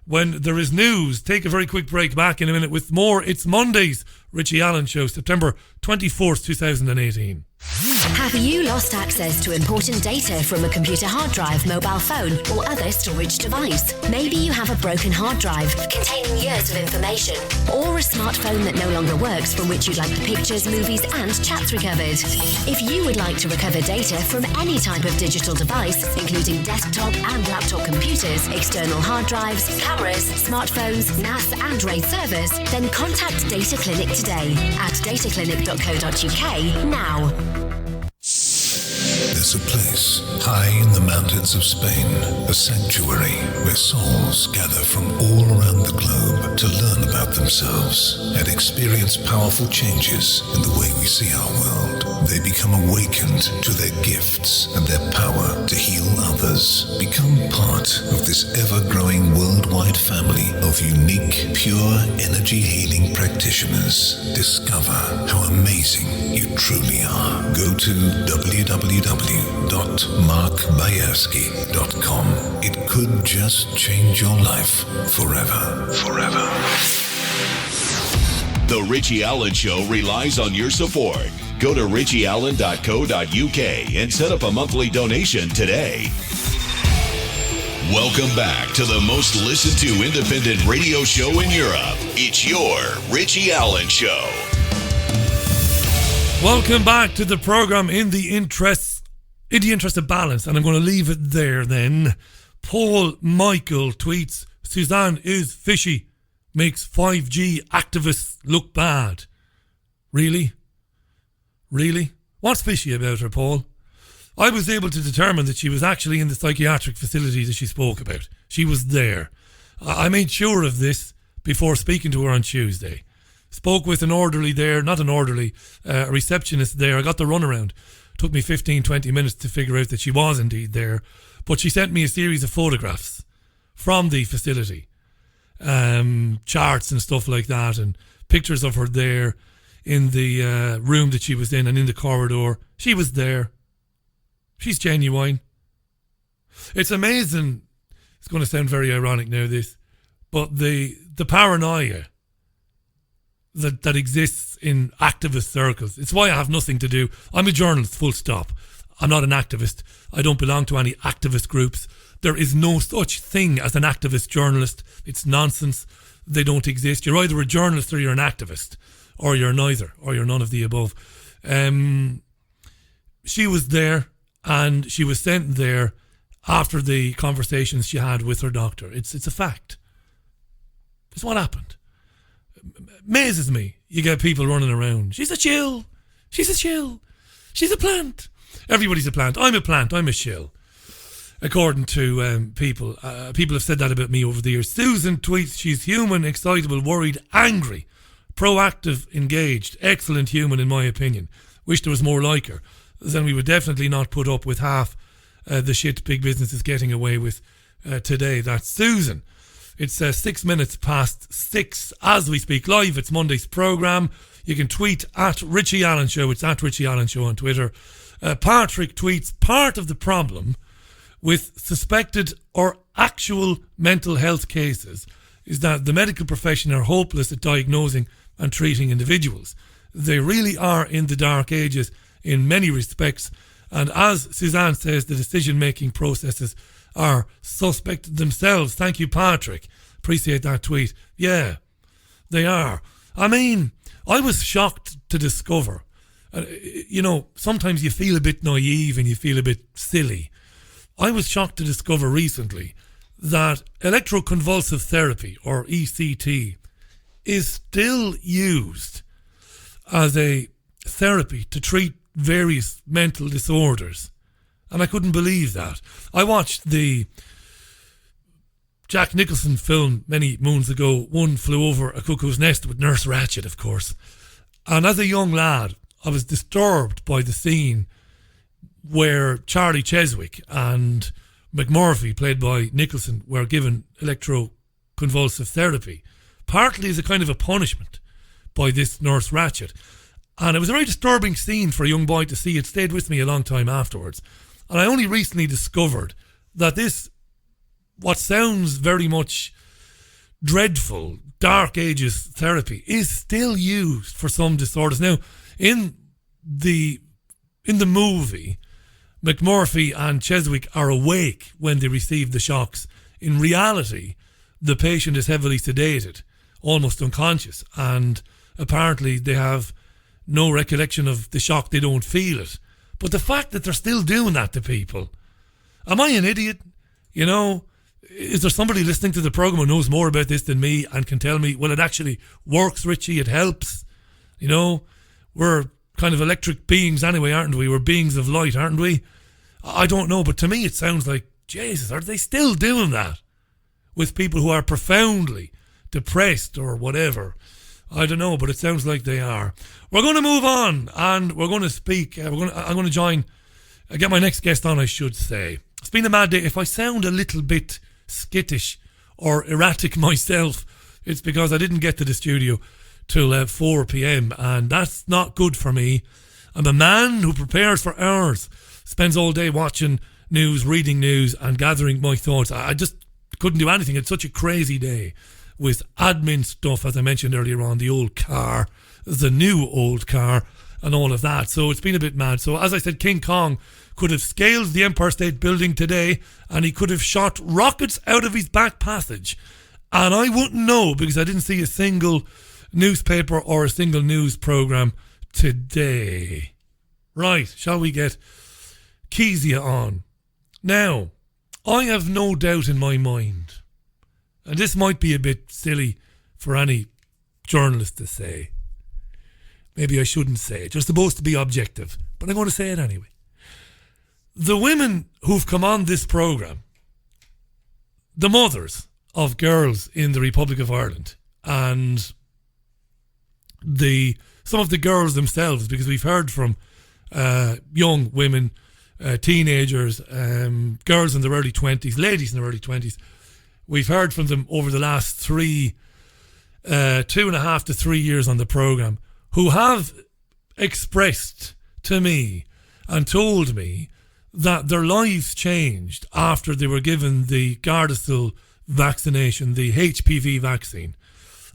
when there is news. Take a very quick break. Back in a minute with more. It's Monday's Richie Allen Show, September 24th, 2018. Have you lost access to important data from a computer hard drive, mobile phone, or other storage device? Maybe you have a broken hard drive containing years of information, or a smartphone that no longer works from which you'd like the pictures, movies, and chats recovered. If you would like to recover data from any type of digital device, including desktop and laptop computers, external hard drives, cameras, smartphones, NAS, and RAID servers, then contact Data Clinic today at dataclinic.co.uk now. There's a place high in the mountains of Spain, a sanctuary where souls gather from all around the globe to learn about themselves and experience powerful changes in the way we see our world. They become awakened to their gifts and their power to heal others. Become part of this ever-growing worldwide family of unique, pure energy healing practitioners. Discover how amazing you truly are. Go to www.markbayerski.com. It could just change your life forever. Forever. The Richie Allen Show relies on your support. Go to richieallen.co.uk and set up a monthly donation today. Welcome back to the most listened to independent radio show in Europe. It's your Richie Allen Show. Welcome back to the program in the interest of balance, and I'm going to leave it there then. Paul Michael tweets, Suzanne is fishy, makes 5G activists look bad. Really? Really? What's fishy about her, Paul? I was able to determine that she was actually in the psychiatric facility that she spoke about. She was there. I made sure of this before speaking to her on Tuesday. Spoke with an orderly there, not an orderly, a receptionist there. I got the runaround. Took me 15, 20 minutes to figure out that she was indeed there. But she sent me a series of photographs from the facility. Charts and stuff like that, and pictures of her there in the room that she was in and in the corridor. She was there. She's genuine. It's amazing. It's going to sound very ironic now, this, but the paranoia that exists in activist circles. It's why I have nothing to do. I'm a journalist, full stop. I'm not an activist. I don't belong to any activist groups. There is no such thing as an activist journalist. It's nonsense. They don't exist. You're either a journalist or you're an activist, or you're neither, or you're none of the above. She was there, and she was sent there after the conversations she had with her doctor. It's a fact. It's what happened. Amazes me. You get people running around. She's a chill. She's a chill. She's a plant. Everybody's a plant. I'm a plant. I'm a shill. According to people. People have said that about me over the years. Susan tweets, she's human, excitable, worried, angry, proactive, engaged, excellent human in my opinion. Wish there was more like her. Then we would definitely not put up with half the shit big business is getting away with today. That's Susan. It's 6 minutes past 6 as we speak live. It's Monday's programme. You can tweet at Richie Allen Show. It's at Richie Allen Show on Twitter. Patrick tweets, part of the problem with suspected or actual mental health cases is that the medical profession are hopeless at diagnosing and treating individuals. They really are in the dark ages in many respects, and as Suzanne says, the decision-making processes are suspect themselves. Thank you, Patrick. Appreciate that tweet. Yeah, they are. I mean, I was shocked to discover, sometimes you feel a bit naive and you feel a bit silly. I was shocked to discover recently that electroconvulsive therapy, or ECT, is still used as a therapy to treat various mental disorders. And I couldn't believe that. I watched the Jack Nicholson film many moons ago, One Flew Over a Cuckoo's Nest, with Nurse Ratched, of course. And as a young lad, I was disturbed by the scene where Charlie Cheswick and McMurphy, played by Nicholson, were given electroconvulsive therapy, partly as a kind of a punishment by this Nurse Ratched. And it was a very disturbing scene for a young boy to see. It stayed with me a long time afterwards. And I only recently discovered that this, what sounds very much dreadful, dark ages therapy, is still used for some disorders. Now, in the in the movie, McMurphy and Cheswick are awake when they receive the shocks. In reality, the patient is heavily sedated, almost unconscious, and apparently they have no recollection of the shock. They don't feel it. But the fact that they're still doing that to people, am I an idiot? You know, is there somebody listening to the programme who knows more about this than me and can tell me, well, it actually works, Richie, it helps? You know, we're kind of electric beings anyway, aren't we? We're beings of light, aren't we? I don't know, but to me it sounds like, Jesus, are they still doing that with people who are profoundly depressed or whatever? I don't know, but it sounds like they are. We're going to move on, and we're going to speak. I'm going to get my next guest on, I should say. It's been a mad day. If I sound a little bit skittish or erratic myself, it's because I didn't get to the studio till 4 p.m, and that's not good for me. I'm a man who prepares for hours, spends all day watching news, reading news, and gathering my thoughts. I just couldn't do anything. It's such a crazy day with admin stuff, as I mentioned earlier on, the old car, the new old car, and all of that. So it's been a bit mad. So as I said, King Kong could have scaled the Empire State Building today, and he could have shot rockets out of his back passage. And I wouldn't know, because I didn't see a single newspaper or a single news programme today. Right, shall we get Kesia on? Now, I have no doubt in my mind, and this might be a bit silly for any journalist to say. Maybe I shouldn't say it. You're supposed to be objective, but I'm going to say it anyway. The women who've come on this programme, the mothers of girls in the Republic of Ireland, and some of the girls themselves, because we've heard from young women, teenagers, girls in their early 20s, ladies in their early 20s. We've heard from them over the last 2.5 to 3 years on the programme, who have expressed to me and told me that their lives changed after they were given the Gardasil vaccination, the HPV vaccine.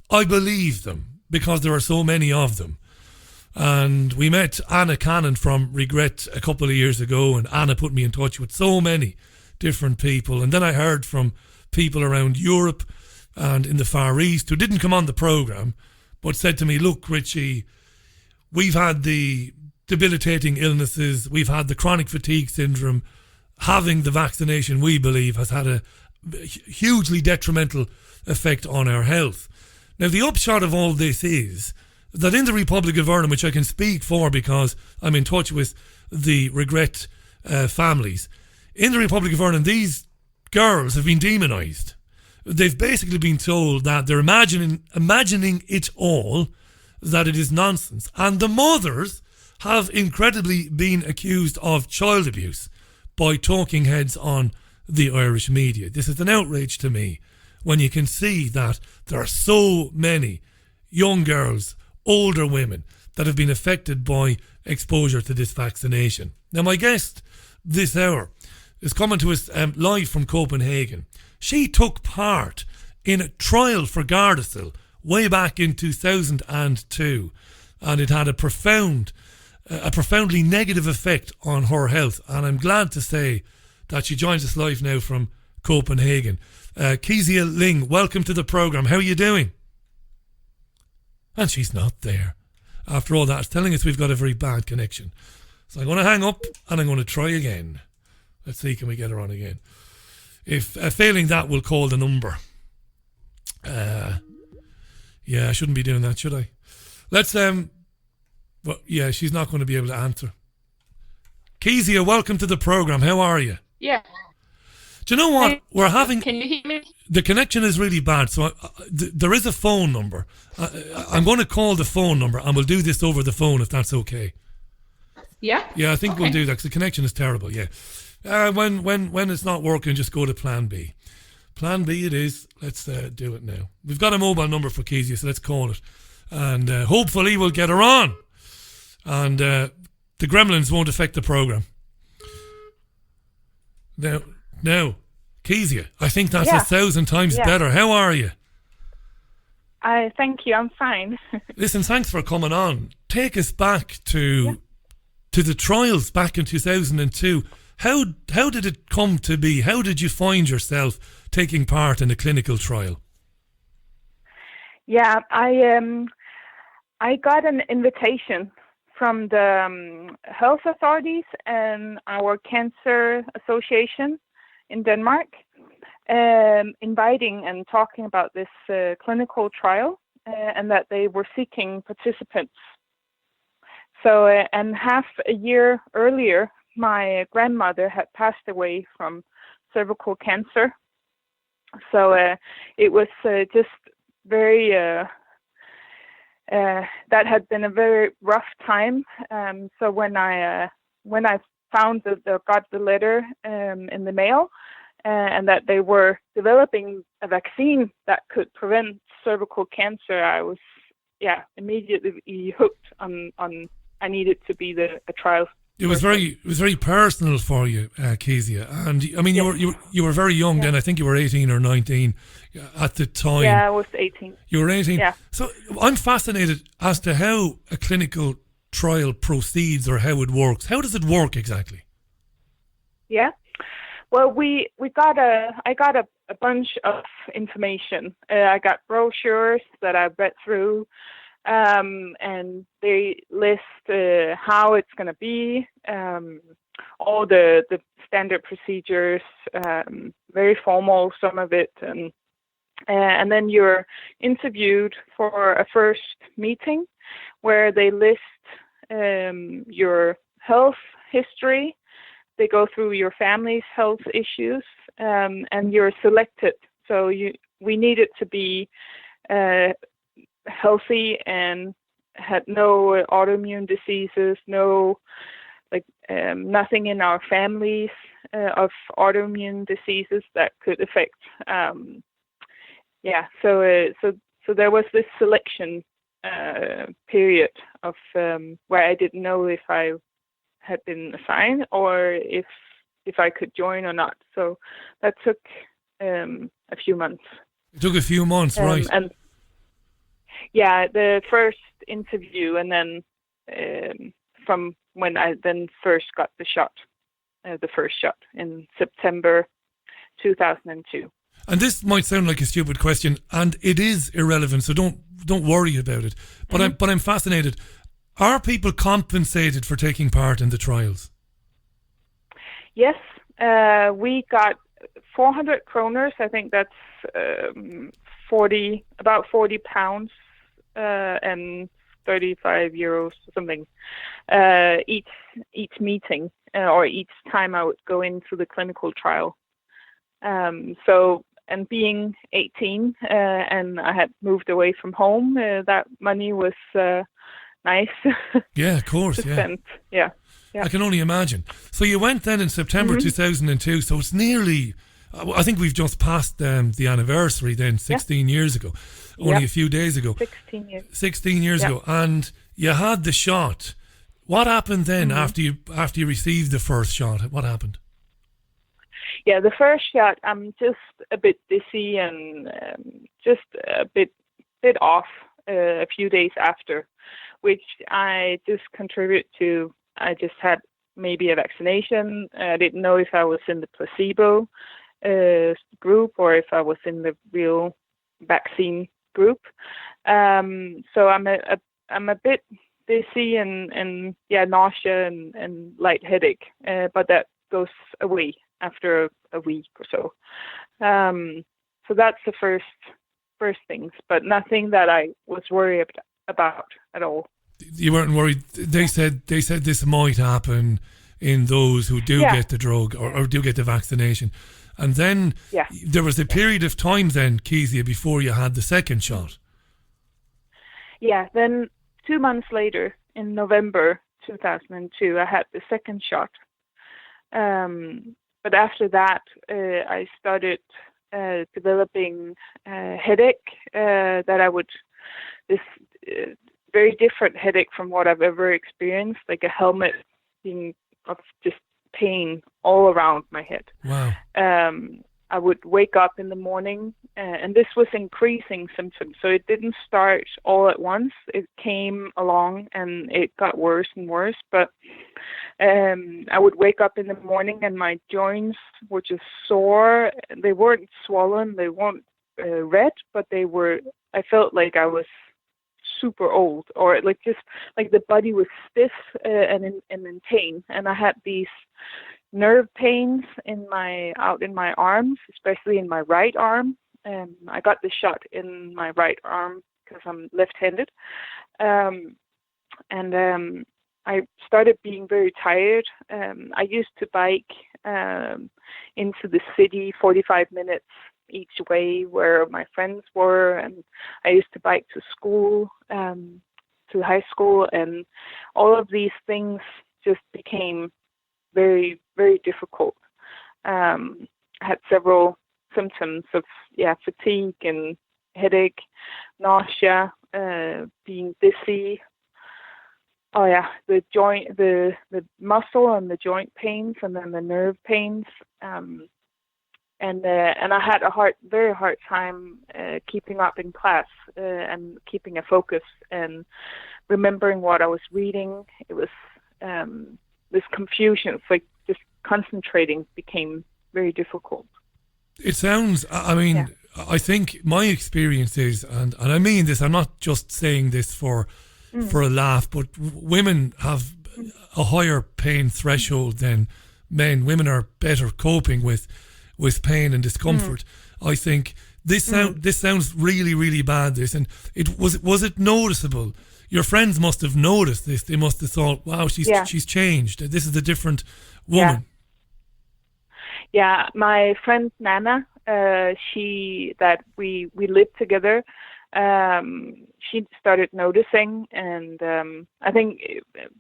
I believe them, because there are so many of them. And we met Anna Cannon from Regret a couple of years ago, and Anna put me in touch with so many different people. And then I heard from people around Europe and in the Far East who didn't come on the programme, but said to me, look, Richie, we've had the debilitating illnesses, we've had the chronic fatigue syndrome. Having the vaccination, we believe, has had a hugely detrimental effect on our health. Now, the upshot of all this is that in the Republic of Ireland, which I can speak for because I'm in touch with the Regret families, in the Republic of Ireland, these girls have been demonised. They've basically been told that they're imagining it all, that it is nonsense. And the mothers have incredibly been accused of child abuse by talking heads on the Irish media. This is an outrage to me, when you can see that there are so many young girls, older women, that have been affected by exposure to this vaccination. Now, my guest this hour is coming to us live from Copenhagen. She took part in a trial for Gardasil way back in 2002, and it had a profoundly negative effect on her health. And I'm glad to say that she joins us live now from Copenhagen. Kesia Lyng, welcome to the programme. How are you doing? And she's not there. After all that, it's telling us we've got a very bad connection. So I'm going to hang up and I'm going to try again. Let's see, can we get her on again? If failing that, we'll call the number. Yeah, I shouldn't be doing that, should I? Let's, well, yeah, she's not going to be able to answer. Kesia, welcome to the programme. How are you? Yeah. Do you know what? We're having... Can you hear me? The connection is really bad, so there is a phone number. I'm going to call the phone number and we'll do this over the phone if that's okay. Yeah? Yeah, I think we'll do that because the connection is terrible, yeah. When it's not working, just go to plan B. Plan B it is. Let's do it now. We've got a mobile number for Kesia, so let's call it. And hopefully we'll get her on. And the gremlins won't affect the programme. Now, Kesia, I think that's 1,000 times better. How are you? Thank you, I'm fine. Listen, thanks for coming on. Take us back to to the trials back in 2002. How did it come to be? How did you find yourself taking part in a clinical trial? Yeah, I got an invitation from the health authorities and our cancer association in Denmark, inviting and talking about this clinical trial, and that they were seeking participants. So, and half a year earlier, my grandmother had passed away from cervical cancer. So it was just very, that had been a very rough time. So when I found got the letter in the mail, and that they were developing a vaccine that could prevent cervical cancer, I was immediately hooked on I needed to be a trial. It was very personal for you, Kesia, and I mean you were very young then. I think you were 18 or 19 at the time. Yeah, I was 18. You were 18. Yeah. So I'm fascinated as to how a clinical trial proceeds or how it works. How does it work exactly? Yeah. Well, I got a bunch of information. I got brochures that I read through. And they list how it's going to be, all the standard procedures, very formal, some of it, and then you're interviewed for a first meeting where they list your health history. They go through your family's health issues, and you're selected. So we needed to be healthy and had no autoimmune diseases, nothing in our families of autoimmune diseases that could affect. So there was this selection period of where I didn't know if I had been assigned or if I could join or not. So that took a few months. It took a few months, right? And yeah, the first interview, and then from when I then first got the first shot in September 2002. And this might sound like a stupid question, and it is irrelevant, so don't worry about it. But I'm fascinated. Are people compensated for taking part in the trials? Yes, we got 400 kroners. I think that's about 40 pounds. And 35 euros or something each meeting or each time I would go into the clinical trial. And being 18 and I had moved away from home, that money was nice. Yeah, of course. Spend. Yeah. I can only imagine. So you went then in September 2002. So it's nearly. I think we've just passed the anniversary then, 16 years ago, only a few days ago. 16 years. 16 years ago, and you had the shot. What happened then after you received the first shot? What happened? Yeah, the first shot, I'm just a bit dizzy and just a bit off a few days after, which I just contribute to. I just had maybe a vaccination. I didn't know if I was in the placebo group or if I was in the real vaccine group. So I'm a bit dizzy and nausea and light headache, but that goes away after a week or so. So that's the first things, but nothing that I was worried about at all. You weren't worried. They said this might happen in those who do get the drug or do get the vaccination. And then there was a period of time then, Kesia, before you had the second shot. Yeah, then 2 months later, in November 2002, I had the second shot. But after that, I started developing headache this very different headache from what I've ever experienced, like a helmet being of just pain all around my head. Wow. I would wake up in the morning, and this was increasing symptoms. So it didn't start all at once. It came along, and it got worse and worse. But I would wake up in the morning, and my joints were just sore. They weren't swollen. They weren't red, but they were. I felt like I was super old, or like just like the body was stiff and in pain. And I had these nerve pains out in my arms, especially in my right arm. I got the shot in my right arm because I'm left-handed. I started being very tired. I used to bike into the city 45 minutes each way where my friends were, and I used to bike to school, to high school, and all of these things just became very, very difficult. I had several symptoms of fatigue and headache, nausea, being dizzy. The joint, the muscle and the joint pains, and then the nerve pains. And I had a very hard time keeping up in class and keeping a focus and remembering what I was reading. It was this confusion. It's like just concentrating became very difficult. It sounds, I think my experience is, and I mean this, I'm not just saying this for a laugh, but women have a higher pain threshold than men. Women are better coping with pain and discomfort. I think this sounds really, really bad. And was it noticeable? Your friends must have noticed this. They must have thought, "Wow, she's changed. This is a different woman." Yeah, my friend Nana, we lived together. She started noticing, and I think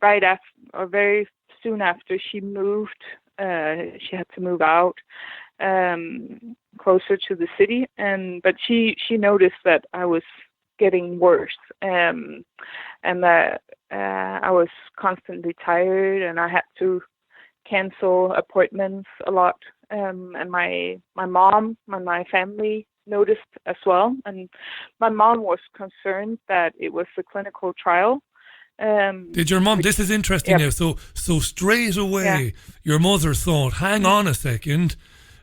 right after, or very soon after, she moved. She had to move out closer to the city, but she noticed that I was getting worse, and that I was constantly tired, and I had to cancel appointments a lot. And my mom and my family noticed as well, and my mom was concerned that it was a clinical trial. Did your mom? This is interesting now. So straight away, your mother thought, "Hang on a second,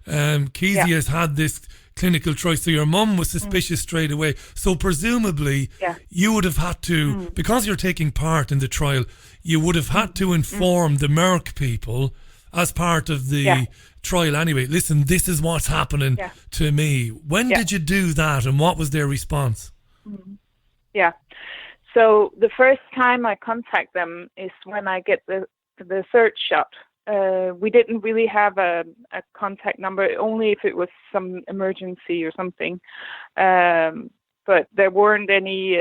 Kesia has had this clinical trial." So your mom was suspicious straight away. So presumably, you would have had to, because you're taking part in the trial, you would have had to inform the Merck people as part of the trial anyway. Listen, this is what's happening to me. When did you do that, and what was their response? So the first time I contact them is when I get the third shot. We didn't really have a contact number, only if it was some emergency or something. But there weren't any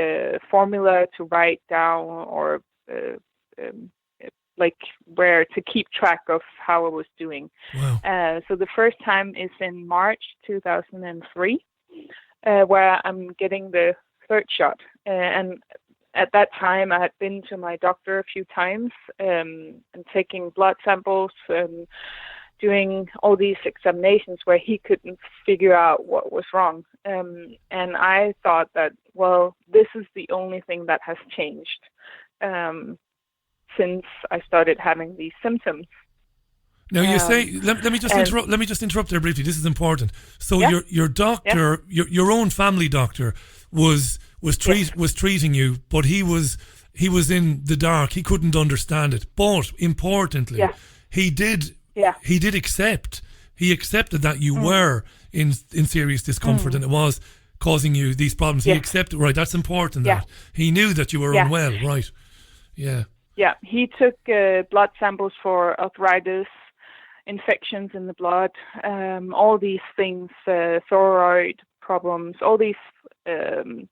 formula to write down or like where to keep track of how I was doing. Wow. So the first time is in March 2003, where I'm getting the third shot. And at that time, I had been to my doctor a few times and taking blood samples and doing all these examinations where he couldn't figure out what was wrong. And I thought that, well, this is the only thing that has changed since I started having these symptoms. Now you say, let me just interrupt there briefly. This is important. So your doctor, your own family doctor, was treating you, but he was in the dark. He couldn't understand it. But importantly, he did accept. He accepted that you were in serious discomfort and it was causing you these problems. He accepted. Right, that's important. That he knew that you were unwell. Right. Yeah. Yeah. He took blood samples for arthritis, infections in the blood, all these things, thyroid problems, all these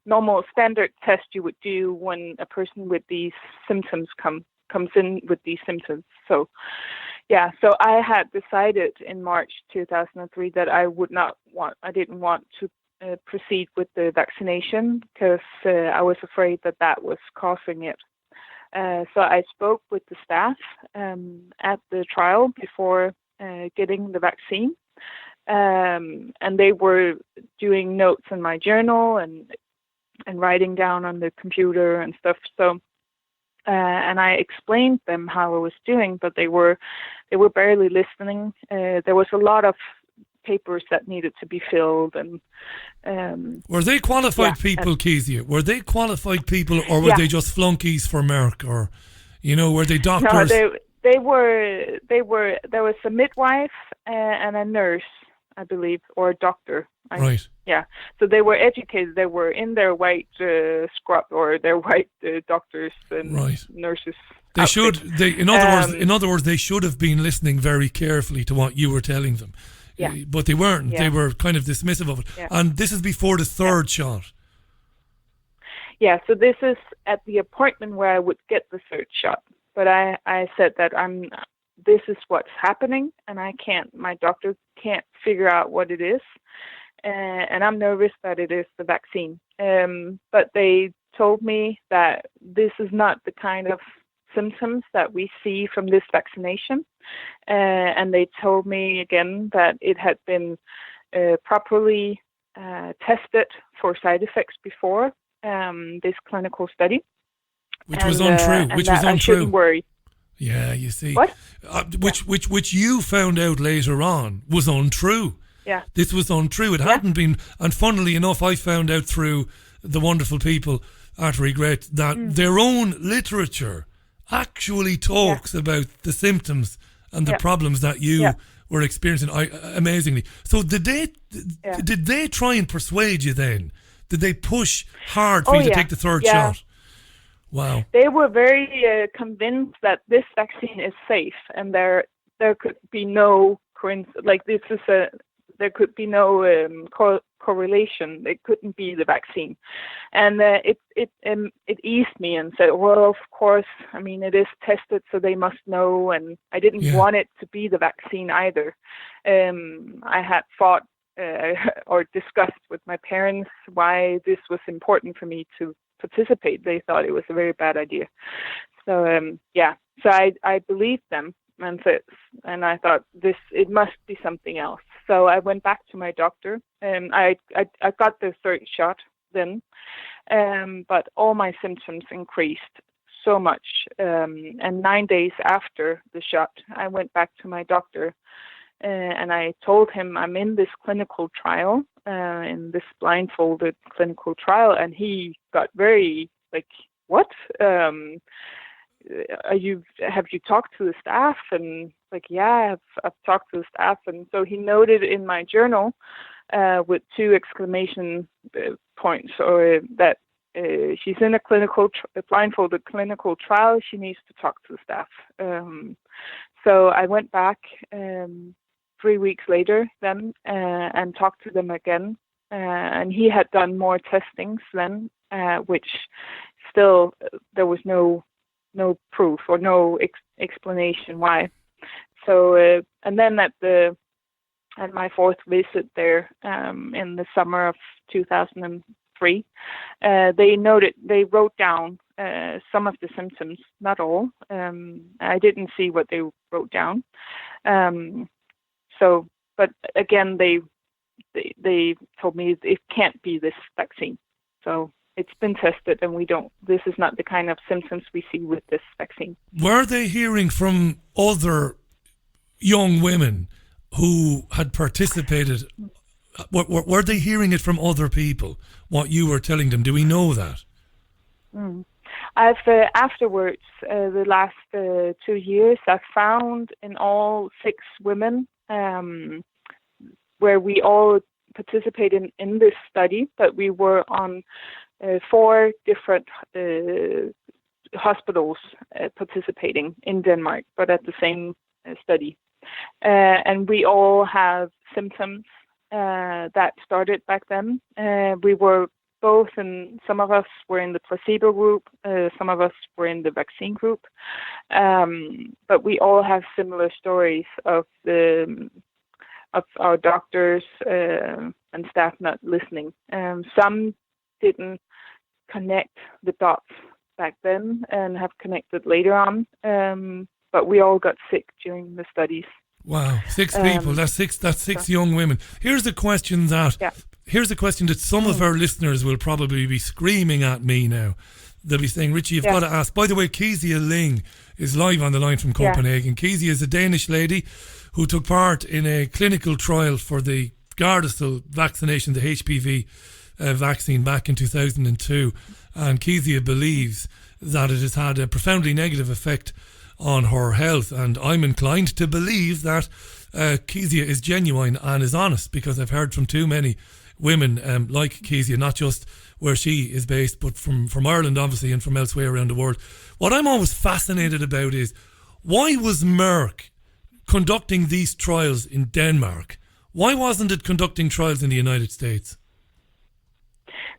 normal standard tests you would do when a person with these symptoms comes in with these symptoms. So I had decided in March 2003 that I didn't want to proceed with the vaccination because I was afraid that was causing it. So I spoke with the staff at the trial before getting the vaccine. and they were doing notes in my journal and writing down on the computer and stuff. So, and I explained them how I was doing, but they were barely listening. There was a lot of papers that needed to be filled, and were they qualified people, Kesia? Were they qualified people, or were they just flunkies for Merck, or were they doctors? No, they were. There was a midwife and a nurse, I believe, or a doctor. Right. Yeah. So they were educated. They were in their white scrub or their white doctors and nurses. They should. In other words, they should have been listening very carefully to what you were telling them. Yeah. But they weren't. Yeah. They were kind of dismissive of it. Yeah. And this is before the third shot. Yeah. So this is at the appointment where I would get the third shot. But I said that this is what's happening, and my doctor can't figure out what it is. And I'm nervous that it is the vaccine. But they told me that this is not the kind of symptoms that we see from this vaccination. And they told me again that it had been properly tested for side effects before this clinical study. Which was untrue. I shouldn't worry. Yeah, you see. What? Which you found out later on was untrue. Yeah. This was untrue. It hadn't been. And funnily enough, I found out through the wonderful people at Regret that their own literature actually talks about the symptoms and the problems that you were experiencing. Amazingly. So did they try and persuade you then? Did they push hard for you to take the third shot? Wow. They were very convinced that this vaccine is safe, and there could be no coincidence. Like there could be no correlation. It couldn't be the vaccine, and it eased me and said, well, of course, I mean, it is tested, so they must know. And I didn't want it to be the vaccine either. I had thought or discussed with my parents why this was important for me to participate. They thought it was a very bad idea. So so I believed them, and I thought it must be something else. So I went back to my doctor, and I got the third shot then, but all my symptoms increased so much. And 9 days after the shot, I went back to my doctor, and I told him I'm in this clinical trial, in this blindfolded clinical trial, and he got very like, what? Have you talked to the staff? And like, yeah, I've talked to the staff. And so he noted in my journal with 2 exclamation points, or that she's in a blindfolded clinical trial. She needs to talk to the staff. So I went back 3 weeks later then and talked to them again. And he had done more testings then, which still there was no proof or no explanation why. So and then at my 4th visit there in the summer of 2003, they wrote down some of the symptoms, not all. I didn't see what they wrote down. But again, they told me it can't be this vaccine. So it's been tested, and this is not the kind of symptoms we see with this vaccine. Were they hearing from other young women who had participated? Were they hearing it from other people, what you were telling them? Do we know that? I've afterwards, the last 2 years, I've found in all 6 women where we all participated in this study, but we were on 4 different hospitals participating in Denmark, but at the same study. And we all have symptoms that started back then. We were both some of us were in the placebo group, some of us were in the vaccine group. But we all have similar stories of our doctors and staff not listening. Some didn't connect the dots back then and have connected later on. But we all got sick during the studies. Wow, 6 people. That's six young women. Here's a question that some of our listeners will probably be screaming at me now. They'll be saying, Richie, you've got to ask. By the way, Kesia Lyng is live on the line from Copenhagen. Kesia is a Danish lady who took part in a clinical trial for the Gardasil vaccination, the HPV vaccine, back in 2002. And Kesia believes that it has had a profoundly negative effect on her health, and I'm inclined to believe that Kesia is genuine and is honest, because I've heard from too many women like Kesia, not just where she is based, but from Ireland obviously, and from elsewhere around the world. What I'm always fascinated about is, why was Merck conducting these trials in Denmark? Why wasn't it conducting trials in the United States?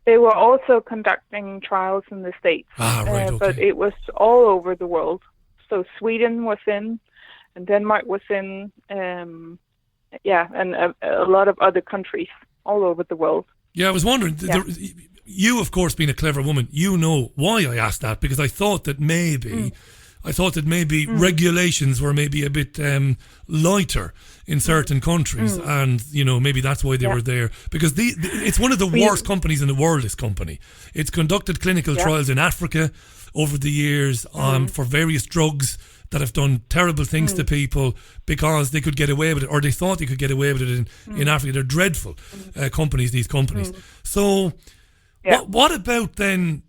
They were also conducting trials in the States, but it was all over the world. So Sweden was in, and Denmark was in, and a lot of other countries all over the world. Yeah, I was wondering, you, of course, being a clever woman, you know why I asked that, because I thought that maybe regulations were maybe a bit lighter in certain countries, and maybe that's why they were there, because it's one of the worst companies in the world. This company, it's conducted clinical trials in Africa over the years for various drugs that have done terrible things to people because they could get away with it, or they thought they could get away with it in Africa. They're dreadful companies, these companies. So what about then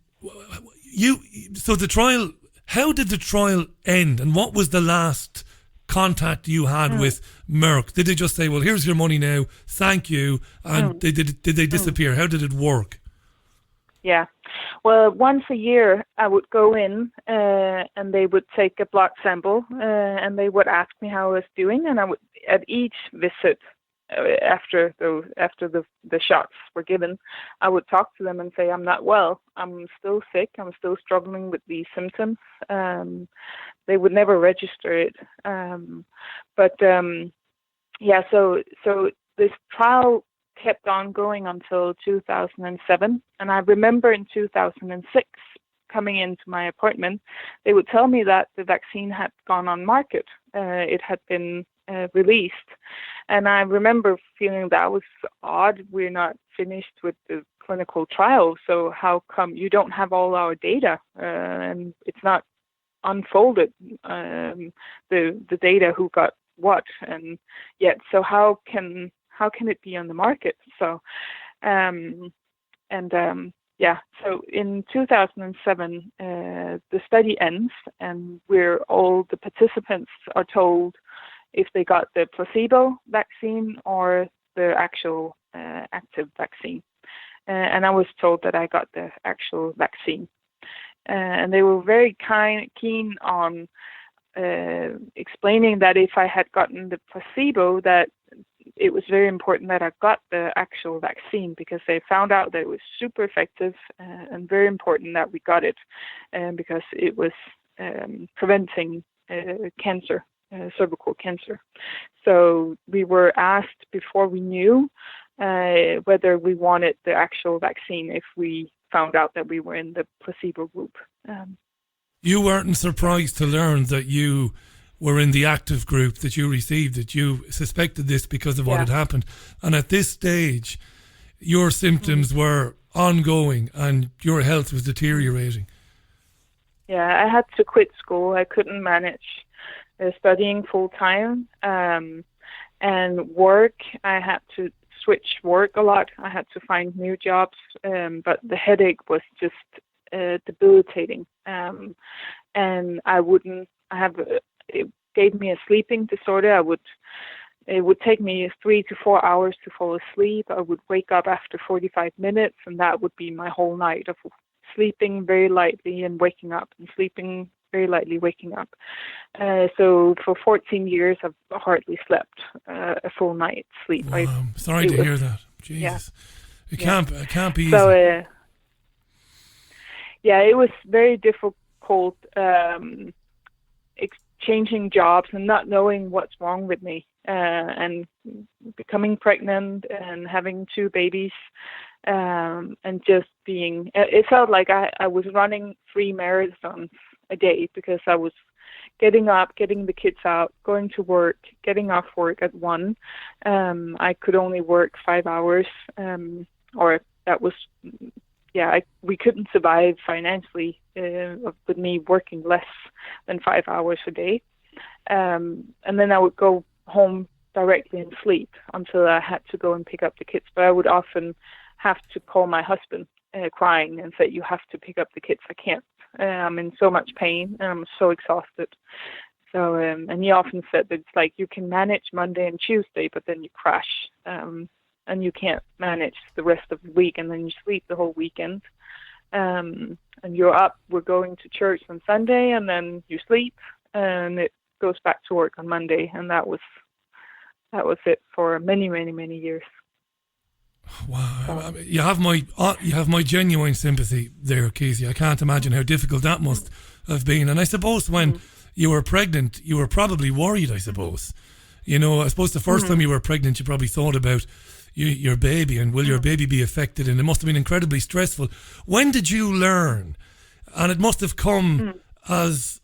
so the trial, how did the trial end, and what was the last contact you had with Merck? Did they just say, well, here's your money now, thank you, and did they disappear? How did it work? Yeah. Well, once a year I would go in and they would take a blood sample and they would ask me how I was doing, and I would, at each visit after the shots were given, I would talk to them and say, I'm not well, I'm still sick, I'm still struggling with these symptoms. They would never register it, so this trial kept on going until 2007. And I remember in 2006, coming into my appointment, they would tell me that the vaccine had gone on market. It had been released. And I remember feeling that was odd. We're not finished with the clinical trial, so how come you don't have all our data? And it's not unfolded, the data, who got what, and yet, so how can it be on the market? So, so in 2007, the study ends, and all the participants are told if they got the placebo vaccine or the actual active vaccine. And I was told that I got the actual vaccine. And they were very keen on explaining that if I had gotten the placebo, that it was very important that I got the actual vaccine, because they found out that it was super effective and very important that we got it, because it was preventing cancer, cervical cancer. So we were asked before we knew whether we wanted the actual vaccine if we found out that we were in the placebo group. You weren't surprised to learn that you were in the active group, that you received it. You suspected this because of what had happened. And at this stage, your symptoms were ongoing and your health was deteriorating. Yeah, I had to quit school. I couldn't manage studying full time. And work, I had to switch work a lot. I had to find new jobs, but the headache was just debilitating. And it gave me a sleeping disorder. It would take me 3 to 4 hours to fall asleep. I would wake up after 45 minutes, and that would be my whole night of sleeping very lightly and waking up, and sleeping very lightly, waking up. So for 14 years, I've hardly slept a full night's sleep. I'm sorry to hear that. Jesus. It can't be easy. So, it was very difficult changing jobs and not knowing what's wrong with me, and becoming pregnant and having 2 babies, and just it felt like I was running 3 marathons a day, because I was getting up, getting the kids out, going to work, getting off work at 1. I could only work 5 hours, or that was, we couldn't survive financially with me working less than 5 hours a day. And then I would go home directly and sleep until I had to go and pick up the kids. But I would often have to call my husband crying and say, you have to pick up the kids. I can't. I'm in so much pain and I'm so exhausted. So, and he often said that it's like you can manage Monday and Tuesday, but then you crash. And you can't manage the rest of the week, and then you sleep the whole weekend. And you're up, we're going to church on Sunday, and then you sleep, and it goes back to work on Monday. And that was it for many, many, many years. Wow, you have my genuine sympathy there, Kesia. I can't imagine how difficult that must have been. And I suppose when you were pregnant, you were probably worried. I suppose, I suppose the first time you were pregnant, you probably thought about your baby and will your baby be affected, and it must have been incredibly stressful. When did you learn? And it must have come as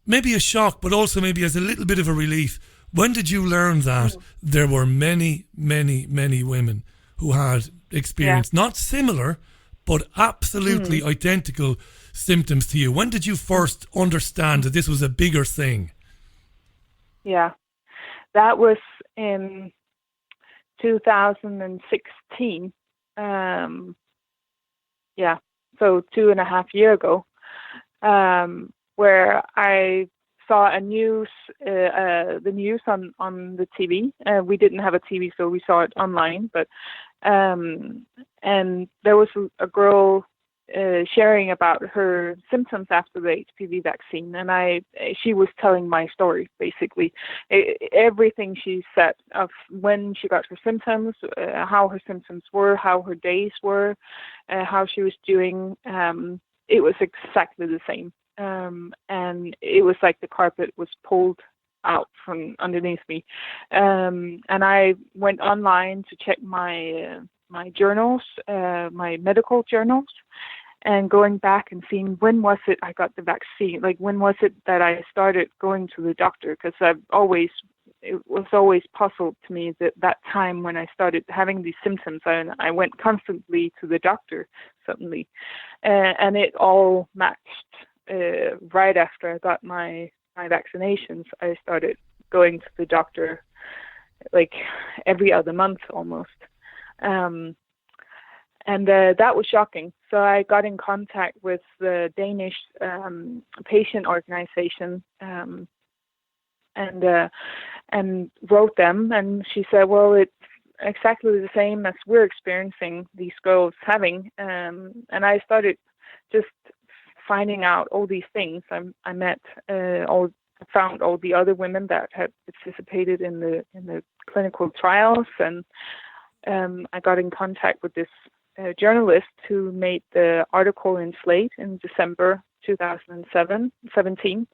maybe a shock, but also maybe as a little bit of a relief. When did you learn that there were many, many, many women who had experienced not similar, but absolutely identical symptoms to you? When did you first understand that this was a bigger thing? Yeah, that was in 2016. So 2.5 years ago, where I saw the news on the TV. We didn't have a TV, so we saw it online. But and there was a girl sharing about her symptoms after the HPV vaccine, and she was telling my story, basically. Everything she said of when she got her symptoms, how her symptoms were, how her days were, how she was doing. It was exactly the same. And it was like the carpet was pulled out from underneath me. And I went online to check my journals, my medical journals, and going back and seeing when was it I got the vaccine, like when was it that I started going to the doctor, because it was always puzzled to me that time when I started having these symptoms, and I went constantly to the doctor suddenly, and it all matched. Right after I got my vaccinations, I started going to the doctor like every other month almost. And that was shocking. So I got in contact with the Danish patient organization and wrote them, and she said, well, it's exactly the same as we're experiencing these girls having. And I started just finding out all these things. I found all the other women that had participated in the clinical trials, and I got in contact with this journalist who made the article in Slate in December 2017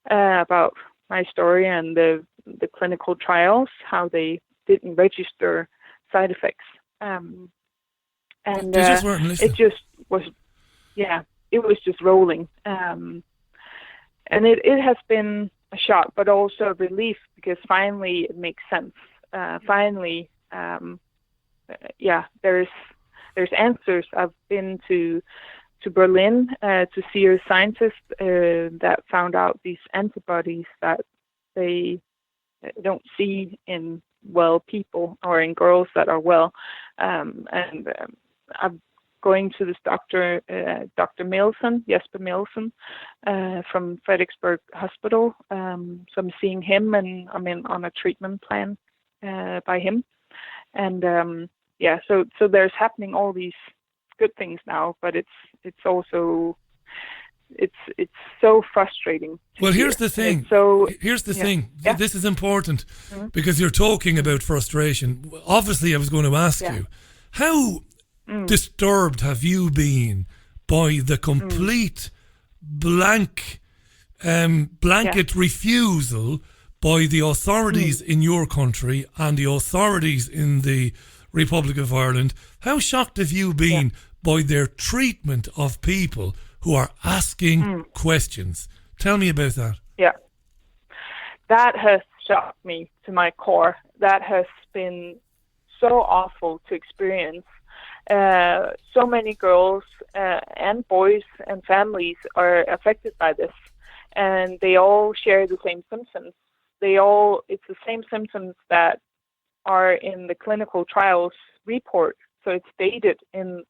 about my story and the clinical trials, how they didn't register side effects, and it just was, it was just rolling, and it has been a shock, but also a relief, because finally it makes sense. There's answers. I've been to Berlin to see a scientist that found out these antibodies that they don't see in well people or in girls that are well, and I'm going to this doctor, Dr. Jesper Nielsen, from Frederiksberg Hospital. So I'm seeing him, and I'm on a treatment plan by him. And so there's happening all these good things now, but it's also it's so frustrating. Well, here's the thing. Here's the thing. This is important because you're talking about frustration. Obviously, I was going to ask you, how disturbed have you been by the complete blanket refusal by the authorities in your country and the authorities in the Republic of Ireland? How shocked have you been by their treatment of people who are asking questions? Tell me about that. that has shocked me to my core. That has been so awful to experience. So many girls and boys and families are affected by this, and they all share the same symptoms. It's the same symptoms that are in the clinical trials report, so it's stated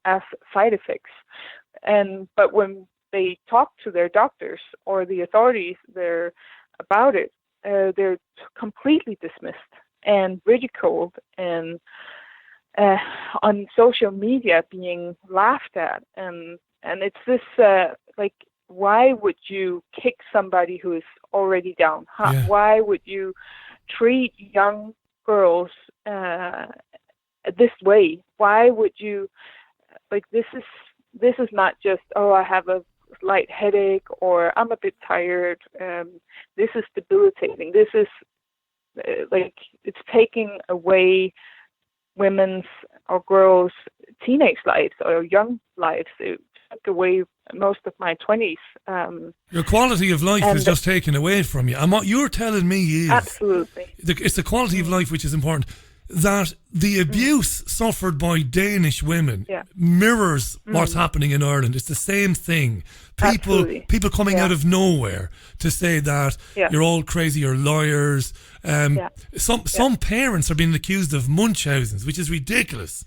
as side effects. But when they talk to their doctors or the authorities there about it, they're completely dismissed and ridiculed, and on social media being laughed at, and it's this like, why would you kick somebody who is already down? Yeah. Why would you treat young girls this way? Why would you, like, this is not just, oh, I have a slight headache or I'm a bit tired. This is debilitating. This is like, it's taking away women's or girls' teenage lives or young lives. It took away most of my 20s. Your quality of life is just taken away from you. And what you're telling me is... Absolutely. It's the quality of life which is important. That the abuse suffered by Danish women mirrors what's happening in Ireland. It's the same thing. People coming out of nowhere to say that you're all crazy, you're liars. Some parents are being accused of Munchausen's, which is ridiculous.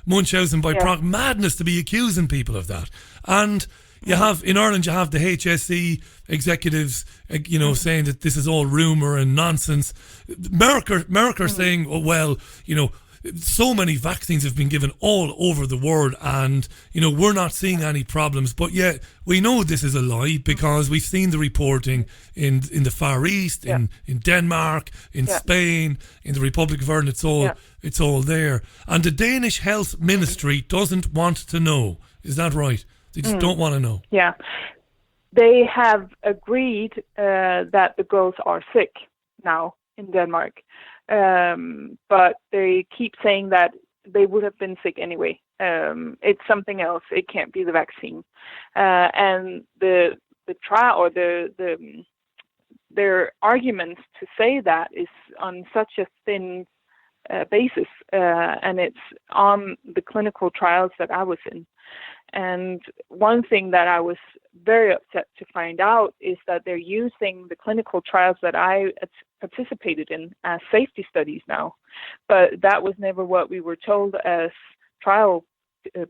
Munchausen by madness to be accusing people of that. And you have, in Ireland, you have the HSE executives, saying that this is all rumour and nonsense. Merck are saying, oh, well, so many vaccines have been given all over the world and, we're not seeing any problems. But yet we know this is a lie because we've seen the reporting in the Far East, in Denmark, in Spain, in the Republic of Ireland. It's all there. And the Danish Health Ministry doesn't want to know. Is that right? They just don't want to know. Yeah. They have agreed that the girls are sick now in Denmark. But they keep saying that they would have been sick anyway. It's something else. It can't be the vaccine. And the trial or their arguments to say that is on such a thin basis, and it's on the clinical trials that I was in. And one thing that I was very upset to find out is that they're using the clinical trials that I participated in as safety studies now. But that was never what we were told as trial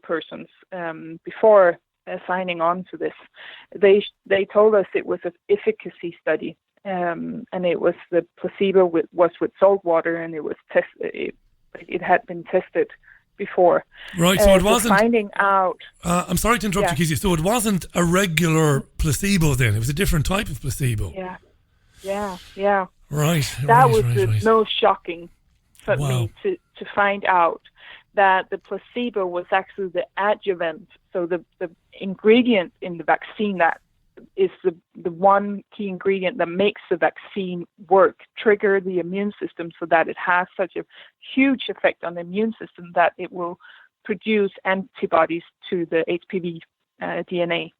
persons before signing on to this. They told us it was an efficacy study, and it was the placebo was with salt water, and it was it had been tested before. Right, so it wasn't... finding out... I'm sorry to interrupt you, Kesia. So it wasn't a regular placebo then? It was a different type of placebo? Yeah. Right. That was the most shocking for me to find out that the placebo was actually the adjuvant, so the ingredient in the vaccine that is the one key ingredient that makes the vaccine work, trigger the immune system so that it has such a huge effect on the immune system that it will produce antibodies to the HPV DNA.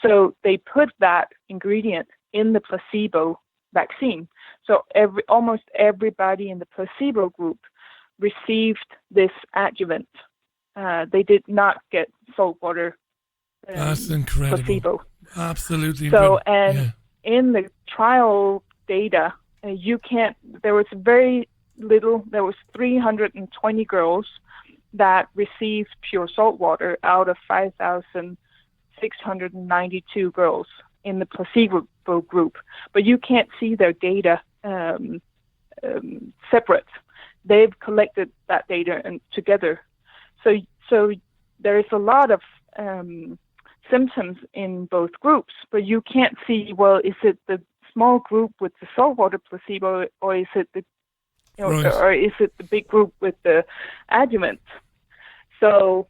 So they put that ingredient in the placebo vaccine. So almost everybody in the placebo group received this adjuvant. They did not get saltwater That's incredible. placebo. Absolutely. So, and in the trial data, there was very little, there was 320 girls that received pure salt water out of 5,692 girls in the placebo group. But you can't see their data separate. They've collected that data together. So there is a lot of symptoms in both groups, but you can't see, well, is it the small group with the saltwater placebo, or is it the or is it the big group with the adjuvant? So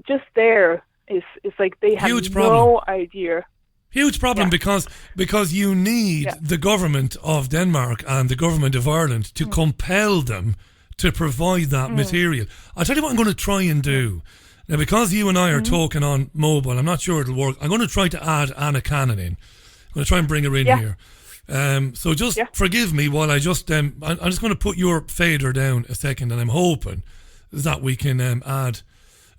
just there is like they have no idea. Huge problem because you need the government of Denmark and the government of Ireland to compel them to provide that material. I'll tell you what I'm going to try and do. Now, because you and I are talking on mobile, I'm not sure it'll work. I'm going to try to add Anna Cannon in. I'm going to try and bring her in here. So just forgive me while I just I'm just going to put your fader down a second, and I'm hoping that we can add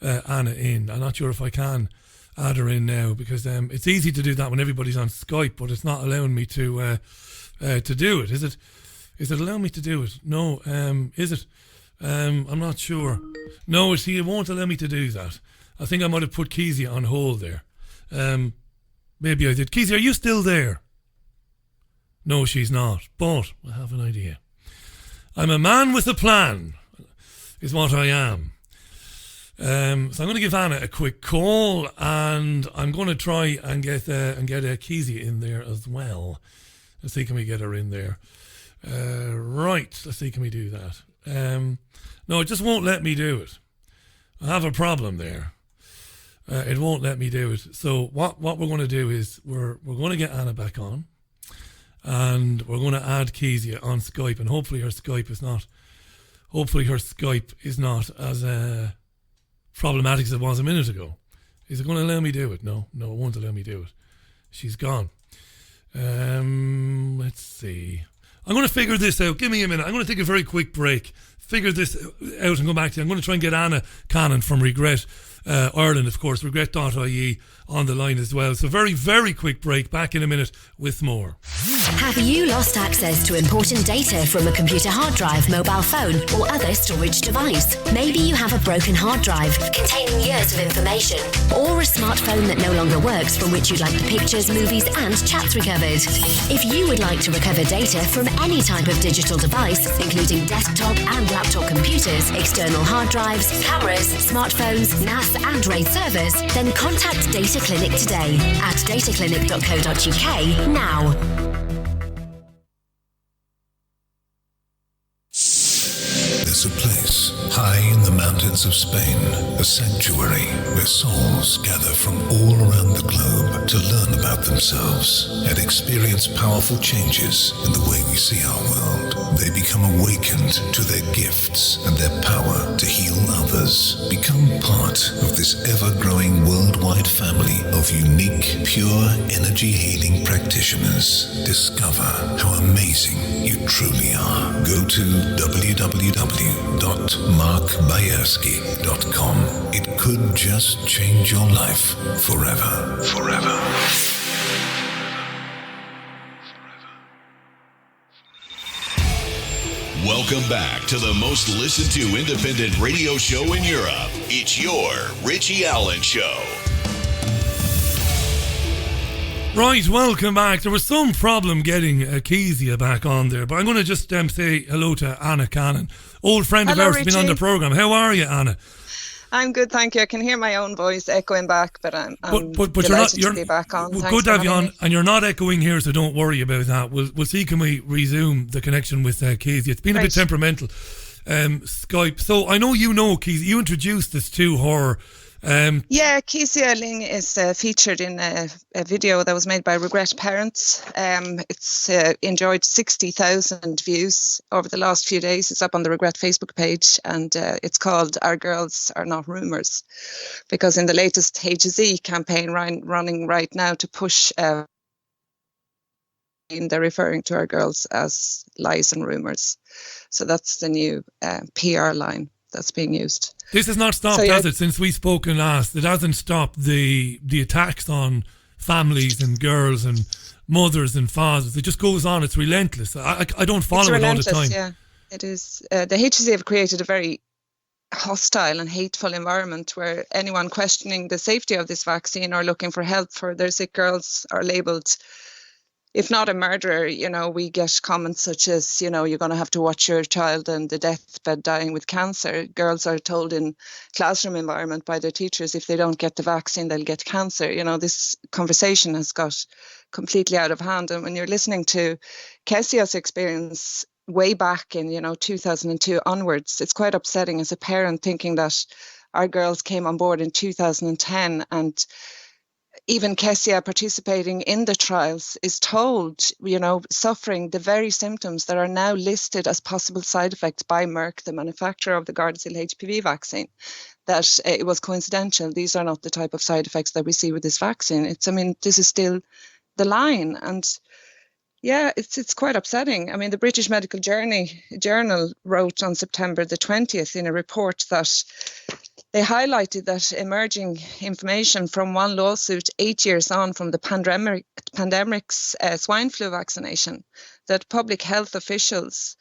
Anna in. I'm not sure if I can add her in now, because it's easy to do that when everybody's on Skype, but it's not allowing me to do it. Is it allowing me to do it? No. Is it? I'm not sure. No, see, it won't allow me to do that. I think I might have put Kesia on hold there. Maybe I did. Kesia, are you still there? No, she's not. But I have an idea. I'm a man with a plan, is what I am. So I'm going to give Anna a quick call, and I'm going to try and get Kesia in there as well. Let's see, can we get her in there? Right, let's see, can we do that? No, it just won't let me do it. I have a problem there. It won't let me do it. So what we're going to do is we're going to get Anna back on, and we're going to add Kesia on Skype, and hopefully her Skype is not as problematic as it was a minute ago. Is it going to allow me do it? No, it won't allow me do it. She's gone. Let's see. I'm going to figure this out. Give me a minute. I'm going to take a very quick break, figure this out, and go back to you. I'm going to try and get Anna Cannon from Regret Ireland, of course, regret.ie on the line as well. So very, very quick break. Back in a minute with more. Have you lost access to important data from a computer hard drive, mobile phone, or other storage device? Maybe you have a broken hard drive containing years of information, or a smartphone that no longer works from which you'd like the pictures, movies, and chats recovered. If you would like to recover data from any type of digital device, including desktop and laptop computers, external hard drives, cameras, smartphones, NAS, and RAID servers, then contact Data Clinic today at dataclinic.co.uk now. There's a place high in the mountains of Spain, a sanctuary where souls gather from all around the globe to learn about themselves and experience powerful changes in the way we see our world. They become awakened to their gifts and their power to heal others. Become part of this ever-growing worldwide family of unique, pure energy healing practitioners. Discover how amazing you truly are. Go to www.markbayerski.com. It could just change your life forever. Forever. Welcome back to the most listened to independent radio show in Europe. It's your Richie Allen Show. Right, welcome back. There was some problem getting Kesia back on there, but I'm going to just say hello to Anna Cannon, old friend of ours, been on the programme. How are you, Anna? I'm good, thank you. I can hear my own voice echoing back, but I'm delighted to be back on. Good to have you on, and you're not echoing here, so don't worry about that. We'll see, can we resume the connection with Kesia? It's been a bit temperamental, Skype. So I know Kesia, you introduced this to her. Kesia Lyng is featured in a video that was made by Regret Parents. It's enjoyed 60,000 views over the last few days. It's up on the Regret Facebook page, and it's called Our Girls Are Not Rumours, because in the latest HSE campaign running right now to push they're referring to our girls as lies and rumours. So that's the new PR line that's being used. This has not stopped, has it, since we spoken last? It hasn't stopped the attacks on families and girls and mothers and fathers. It just goes on. It's relentless. I don't follow it all the time. Yeah, it is. The HSE have created a very hostile and hateful environment where anyone questioning the safety of this vaccine or looking for help for their sick girls are labelled, if not a murderer. We get comments such as, you're going to have to watch your child on the deathbed dying with cancer. Girls are told in classroom environment by their teachers, if they don't get the vaccine, they'll get cancer. This conversation has got completely out of hand. And when you're listening to Kesia's experience way back in, 2002 onwards, it's quite upsetting as a parent thinking that our girls came on board in 2010, and even Kesia participating in the trials is told, suffering the very symptoms that are now listed as possible side effects by Merck, the manufacturer of the Gardasil HPV vaccine, that it was coincidental. These are not the type of side effects that we see with this vaccine. This is still the line. And, Yeah, it's quite upsetting. I mean, the British Medical Journal wrote on September the 20th in a report that they highlighted that emerging information from one lawsuit 8 years on from the pandemic's swine flu vaccination, that public health officials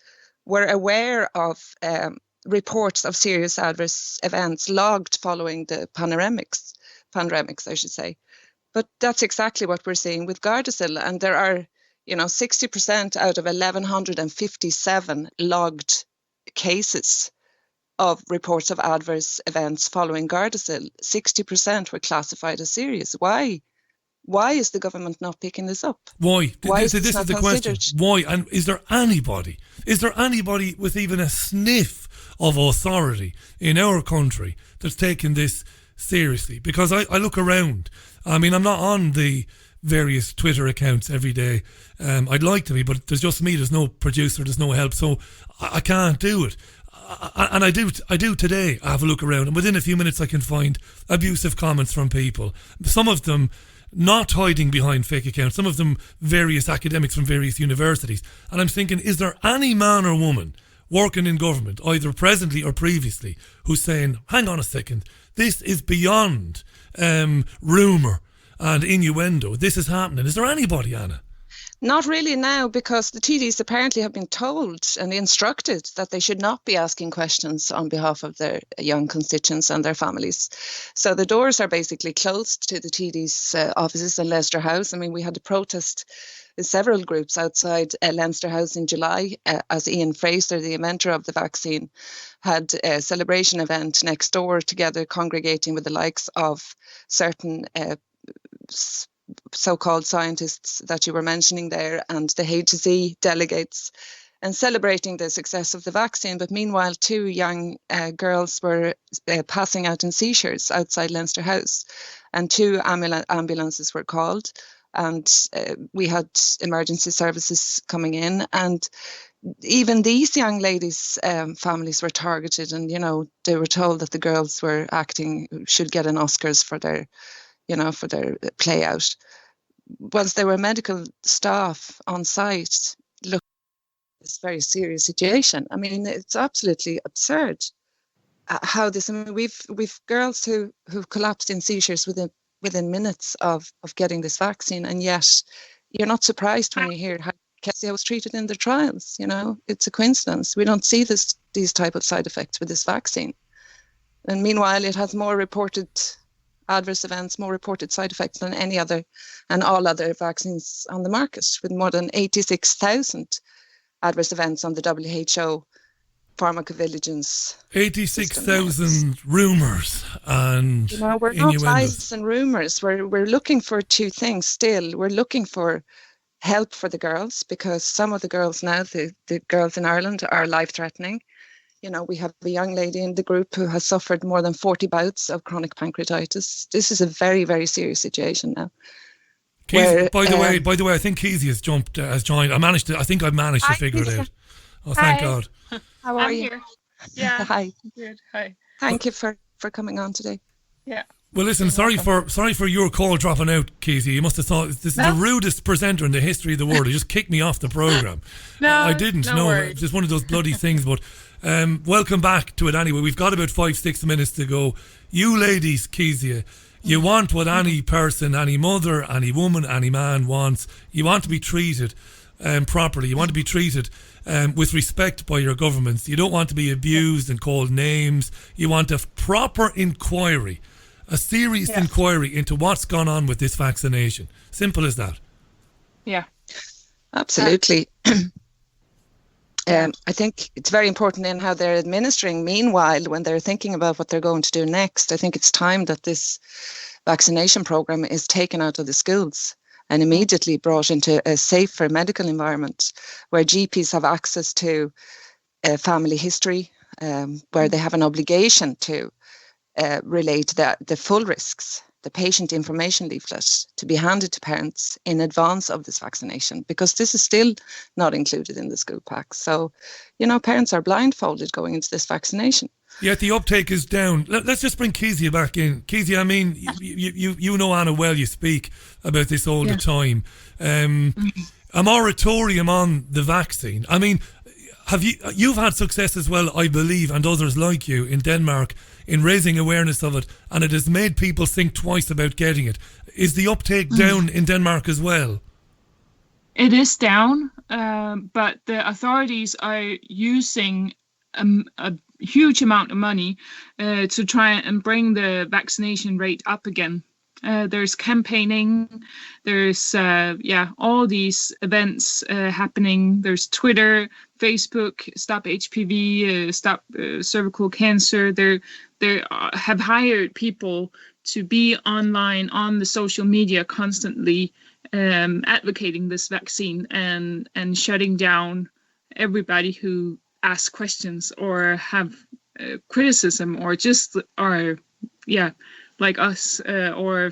were aware of reports of serious adverse events logged following the pandemics, I should say. But that's exactly what we're seeing with Gardasil, and there are 60% out of 1,157 logged cases of reports of adverse events following Gardasil. 60% were classified as serious. Why? Why is the government not picking this up? Why? This is the considered? question. Why? And is there anybody with even a sniff of authority in our country that's taking this seriously? Because I look around. I mean, I'm not on the various Twitter accounts every day. I'd like to be, but there's just me. There's no producer. There's no help. So I can't do it. And I do today. I have a look around, and within a few minutes I can find abusive comments from people. Some of them not hiding behind fake accounts. Some of them various academics from various universities. And I'm thinking, is there any man or woman working in government, either presently or previously, who's saying, hang on a second, this is beyond rumour and innuendo. This is happening. Is there anybody, Anna? Not really now, because the TDs apparently have been told and instructed that they should not be asking questions on behalf of their young constituents and their families. So the doors are basically closed to the TDs' offices in Leinster House. I mean, we had a protest in several groups outside Leinster House in July, as Ian Fraser, the inventor of the vaccine, had a celebration event next door together, congregating with the likes of certain so-called scientists that you were mentioning there and the HSE delegates, and celebrating the success of the vaccine. But meanwhile, 2 young girls were passing out in seizures outside Leinster House, and 2 ambulances were called, and we had emergency services coming in, and even these young ladies' families were targeted, and they were told that the girls should get an Oscars for their for their play out. Once there were medical staff on site, look at this very serious situation. I mean, it's absolutely absurd how this. I mean, we've girls who've collapsed in seizures within minutes of getting this vaccine, and yet you're not surprised when you hear how Kesia was treated in the trials. It's a coincidence. We don't see these type of side effects with this vaccine, and meanwhile, it has more reported adverse events, more reported side effects than any other and all other vaccines on the market, with more than 86,000 adverse events on the WHO pharmacovigilance. 86,000 rumours and we're not lies and rumours. We're looking for 2 things still. We're looking for help for the girls, because some of the girls now, the girls in Ireland, are life-threatening. We have a young lady in the group who has suffered more than 40 bouts of chronic pancreatitis. This is a very, very serious situation now. By the way, I think Kesia has joined. I think I've managed to figure it out. Oh, thank God. How are you? Here. Yeah. Hi. Good. Hi. Thank you for coming on today. Yeah. Well, listen, sorry for your call dropping out, Kesia. You must have thought this is the rudest presenter in the history of the world. You just kicked me off the programme. No, I didn't. No, it's just one of those bloody things. But welcome back to it anyway. We've got about 5-6 minutes to go. You ladies, Kesia, you want what any person, any mother, any woman, any man wants. You want to be treated properly. You want to be treated with respect by your governments. You don't want to be abused and called names. You want a proper inquiry. A serious inquiry into what's gone on with this vaccination. Simple as that. Yeah. Absolutely. I think it's very important in how they're administering. Meanwhile, when they're thinking about what they're going to do next, I think it's time that this vaccination program is taken out of the schools and immediately brought into a safer medical environment where GPs have access to family history, where they have an obligation to relate the full risks, the patient information leaflet, to be handed to parents in advance of this vaccination, because this is still not included in the school pack. So, parents are blindfolded going into this vaccination. Yet the uptake is down. Let's just bring Kesia back in. Kesia, I mean, you know Anna well, you speak about this all the time. a moratorium on the vaccine. I mean, you've had success as well, I believe, and others like you in Denmark in raising awareness of it, and it has made people think twice about getting it. Is the uptake down in Denmark as well? It is down, but the authorities are using a huge amount of money to try and bring the vaccination rate up again. There's campaigning, there's all these events happening. There's Twitter, Facebook, Stop HPV, Stop Cervical Cancer. They have hired people to be online on the social media constantly advocating this vaccine and shutting down everybody who asks questions or have criticism or just are like us or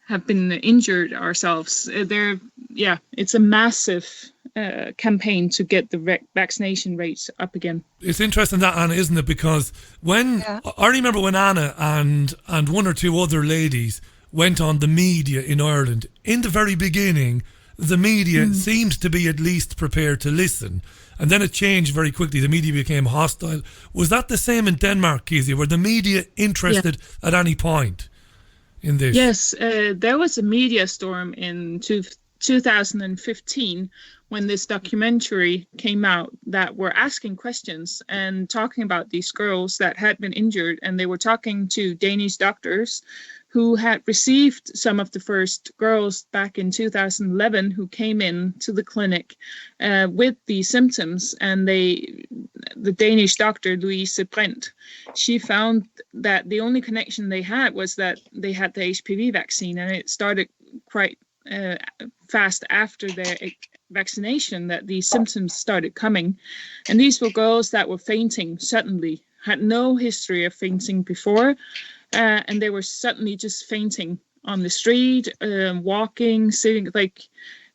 have been injured ourselves. It's a massive campaign to get the vaccination rates up again. It's interesting that, Anna, isn't it? Because I remember when Anna and one or two other ladies went on the media in Ireland, in the very beginning, the media seemed to be at least prepared to listen. And then it changed very quickly. The media became hostile. Was that the same in Denmark, Kesia? Were the media interested at any point in this? Yes, there was a media storm in 2015 when this documentary came out that were asking questions and talking about these girls that had been injured. And they were talking to Danish doctors who had received some of the first girls back in 2011 who came in to the clinic with these symptoms. And the Danish doctor, Louise Brent, she found that the only connection they had was that they had the HPV vaccine, and it started quite fast after their vaccination that these symptoms started coming. And these were girls that were fainting suddenly, had no history of fainting before. And they were suddenly just fainting on the street, walking, sitting,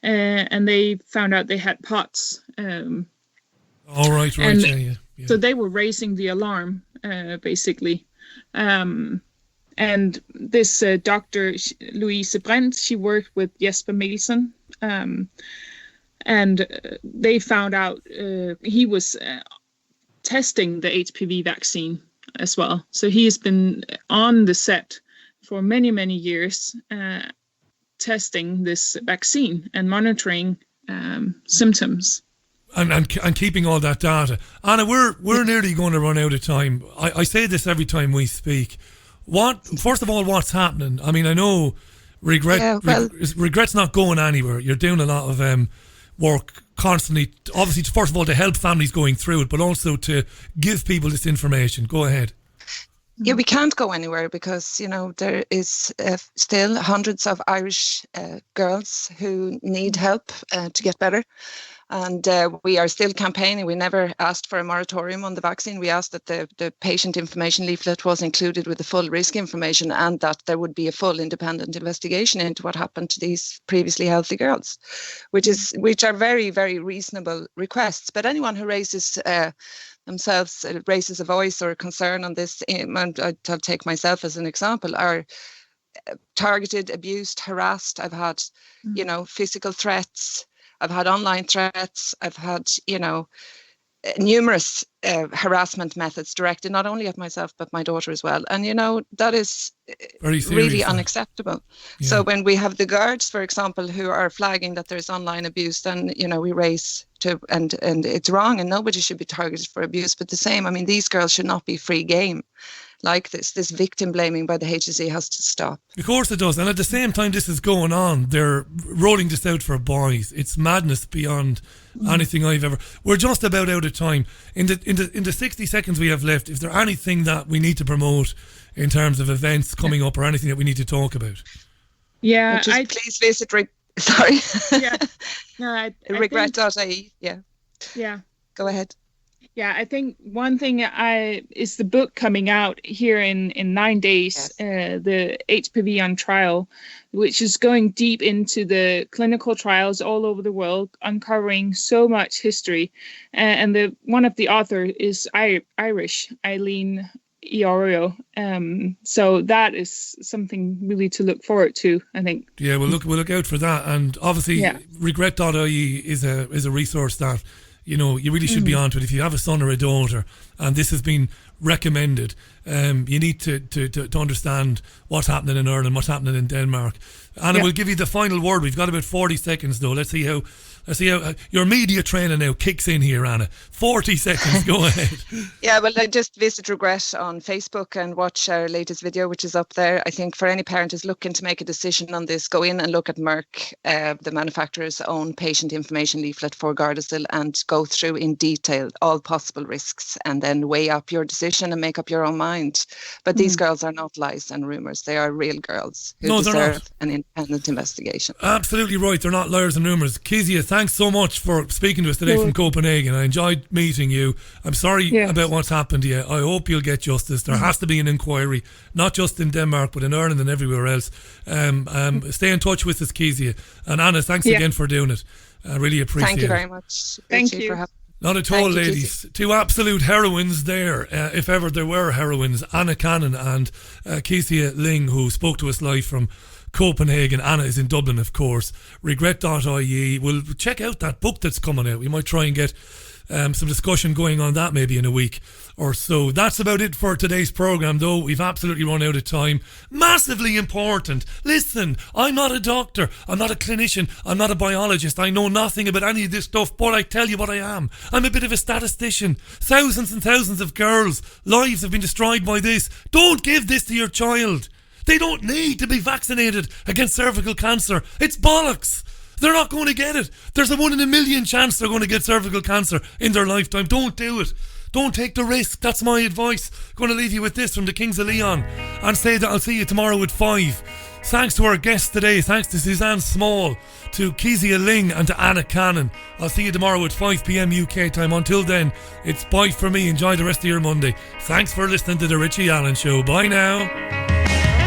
and they found out they had POTS. All right. Yeah. So they were raising the alarm, basically. And this doctor, Louise Brent, she worked with Jesper Nielsen, and they found out he was testing the HPV vaccine as well. So he has been on the set for many, many years testing this vaccine and monitoring symptoms. And keeping all that data. Anna, we're nearly going to run out of time. I say this every time we speak. First of all, what's happening? I mean, I know regret's not going anywhere. You're doing a lot of work constantly, obviously, first of all, to help families going through it, but also to give people this information. Go ahead. Yeah, we can't go anywhere because, there is still hundreds of Irish girls who need help to get better. And we are still campaigning. We never asked for a moratorium on the vaccine. We asked that the patient information leaflet was included with the full risk information and that there would be a full independent investigation into what happened to these previously healthy girls, which are very, very reasonable requests. But anyone who raises themselves, raises a voice or a concern on this, and I'll take myself as an example, are targeted, abused, harassed. I've had, physical threats. I've had online threats. I've had, numerous harassment methods directed not only at myself, but my daughter as well. And, that is really unacceptable. Yeah. So when we have the guards, for example, who are flagging that there's online abuse, then, we raise to, and it's wrong and nobody should be targeted for abuse. But the same, these girls should not be free game. Like this victim blaming by the HSE has to stop. Of course it does. And at the same time this is going on, they're rolling this out for boys. It's madness beyond anything I've ever. We're just about out of time. In the 60 seconds we have left, is there anything that we need to promote in terms of events coming up or anything that we need to talk about? Yeah, please visit regret.ie. Yeah. Go ahead. Yeah, I think one thing is the book coming out here in 9 days, yes. The HPV on Trial, which is going deep into the clinical trials all over the world, uncovering so much history. And one of the authors is Irish, Eileen ERO. So that is something really to look forward to, I think. Yeah, we'll look out for that. And obviously, regret.ie is a resource that, you know, you really should be onto it. If you have a son or a daughter and this has been recommended, you need to understand what's happening in Ireland, what's happening in Denmark. Anna, we'll give you the final word. We've got about 40 seconds though. Let's see how your media training now kicks in here, Anna. 40 seconds, go ahead. Yeah, well, I just visit Regret on Facebook and watch our latest video, which is up there. I think for any parent who's looking to make a decision on this, go in and look at Merck, the manufacturer's own patient information leaflet for Gardasil, and go through in detail all possible risks and then weigh up your decision and make up your own mind. But these girls are not lies and rumours. They are real girls who deserve an independent investigation. Absolutely right. They're not liars and rumours. Kesia, thanks so much for speaking to us today from Copenhagen. I enjoyed meeting you. I'm sorry about what's happened to you. I hope you'll get justice. There has to be an inquiry, not just in Denmark, but in Ireland and everywhere else. Stay in touch with us, Kesia. And Anna, thanks again for doing it. I really appreciate it. Thank you very much. Thank you. For having Not at all, ladies. Two absolute heroines there, if ever there were heroines. Anna Cannon and Kesia Lyng, who spoke to us live from Copenhagen. Anna is in Dublin, of course. Regret.ie. We'll check out that book that's coming out. We might try and get some discussion going on that maybe in a week or so. That's about it for today's programme, though. We've absolutely run out of time. Massively important. Listen, I'm not a doctor. I'm not a clinician. I'm not a biologist. I know nothing about any of this stuff, but I tell you what I am. I'm a bit of a statistician. Thousands and thousands of girls' lives have been destroyed by this. Don't give this to your child. They don't need to be vaccinated against cervical cancer. It's bollocks. They're not going to get it. There's a 1 in a million chance they're going to get cervical cancer in their lifetime. Don't do it. Don't take the risk. That's my advice. Going to leave you with this from the Kings of Leon and say that I'll see you tomorrow at 5. Thanks to our guests today. Thanks to Suzanne Small, to Kesia Lyng and to Anna Cannon. I'll see you tomorrow at 5 p.m. UK time. Until then, it's bye for me. Enjoy the rest of your Monday. Thanks for listening to The Richie Allen Show. Bye now.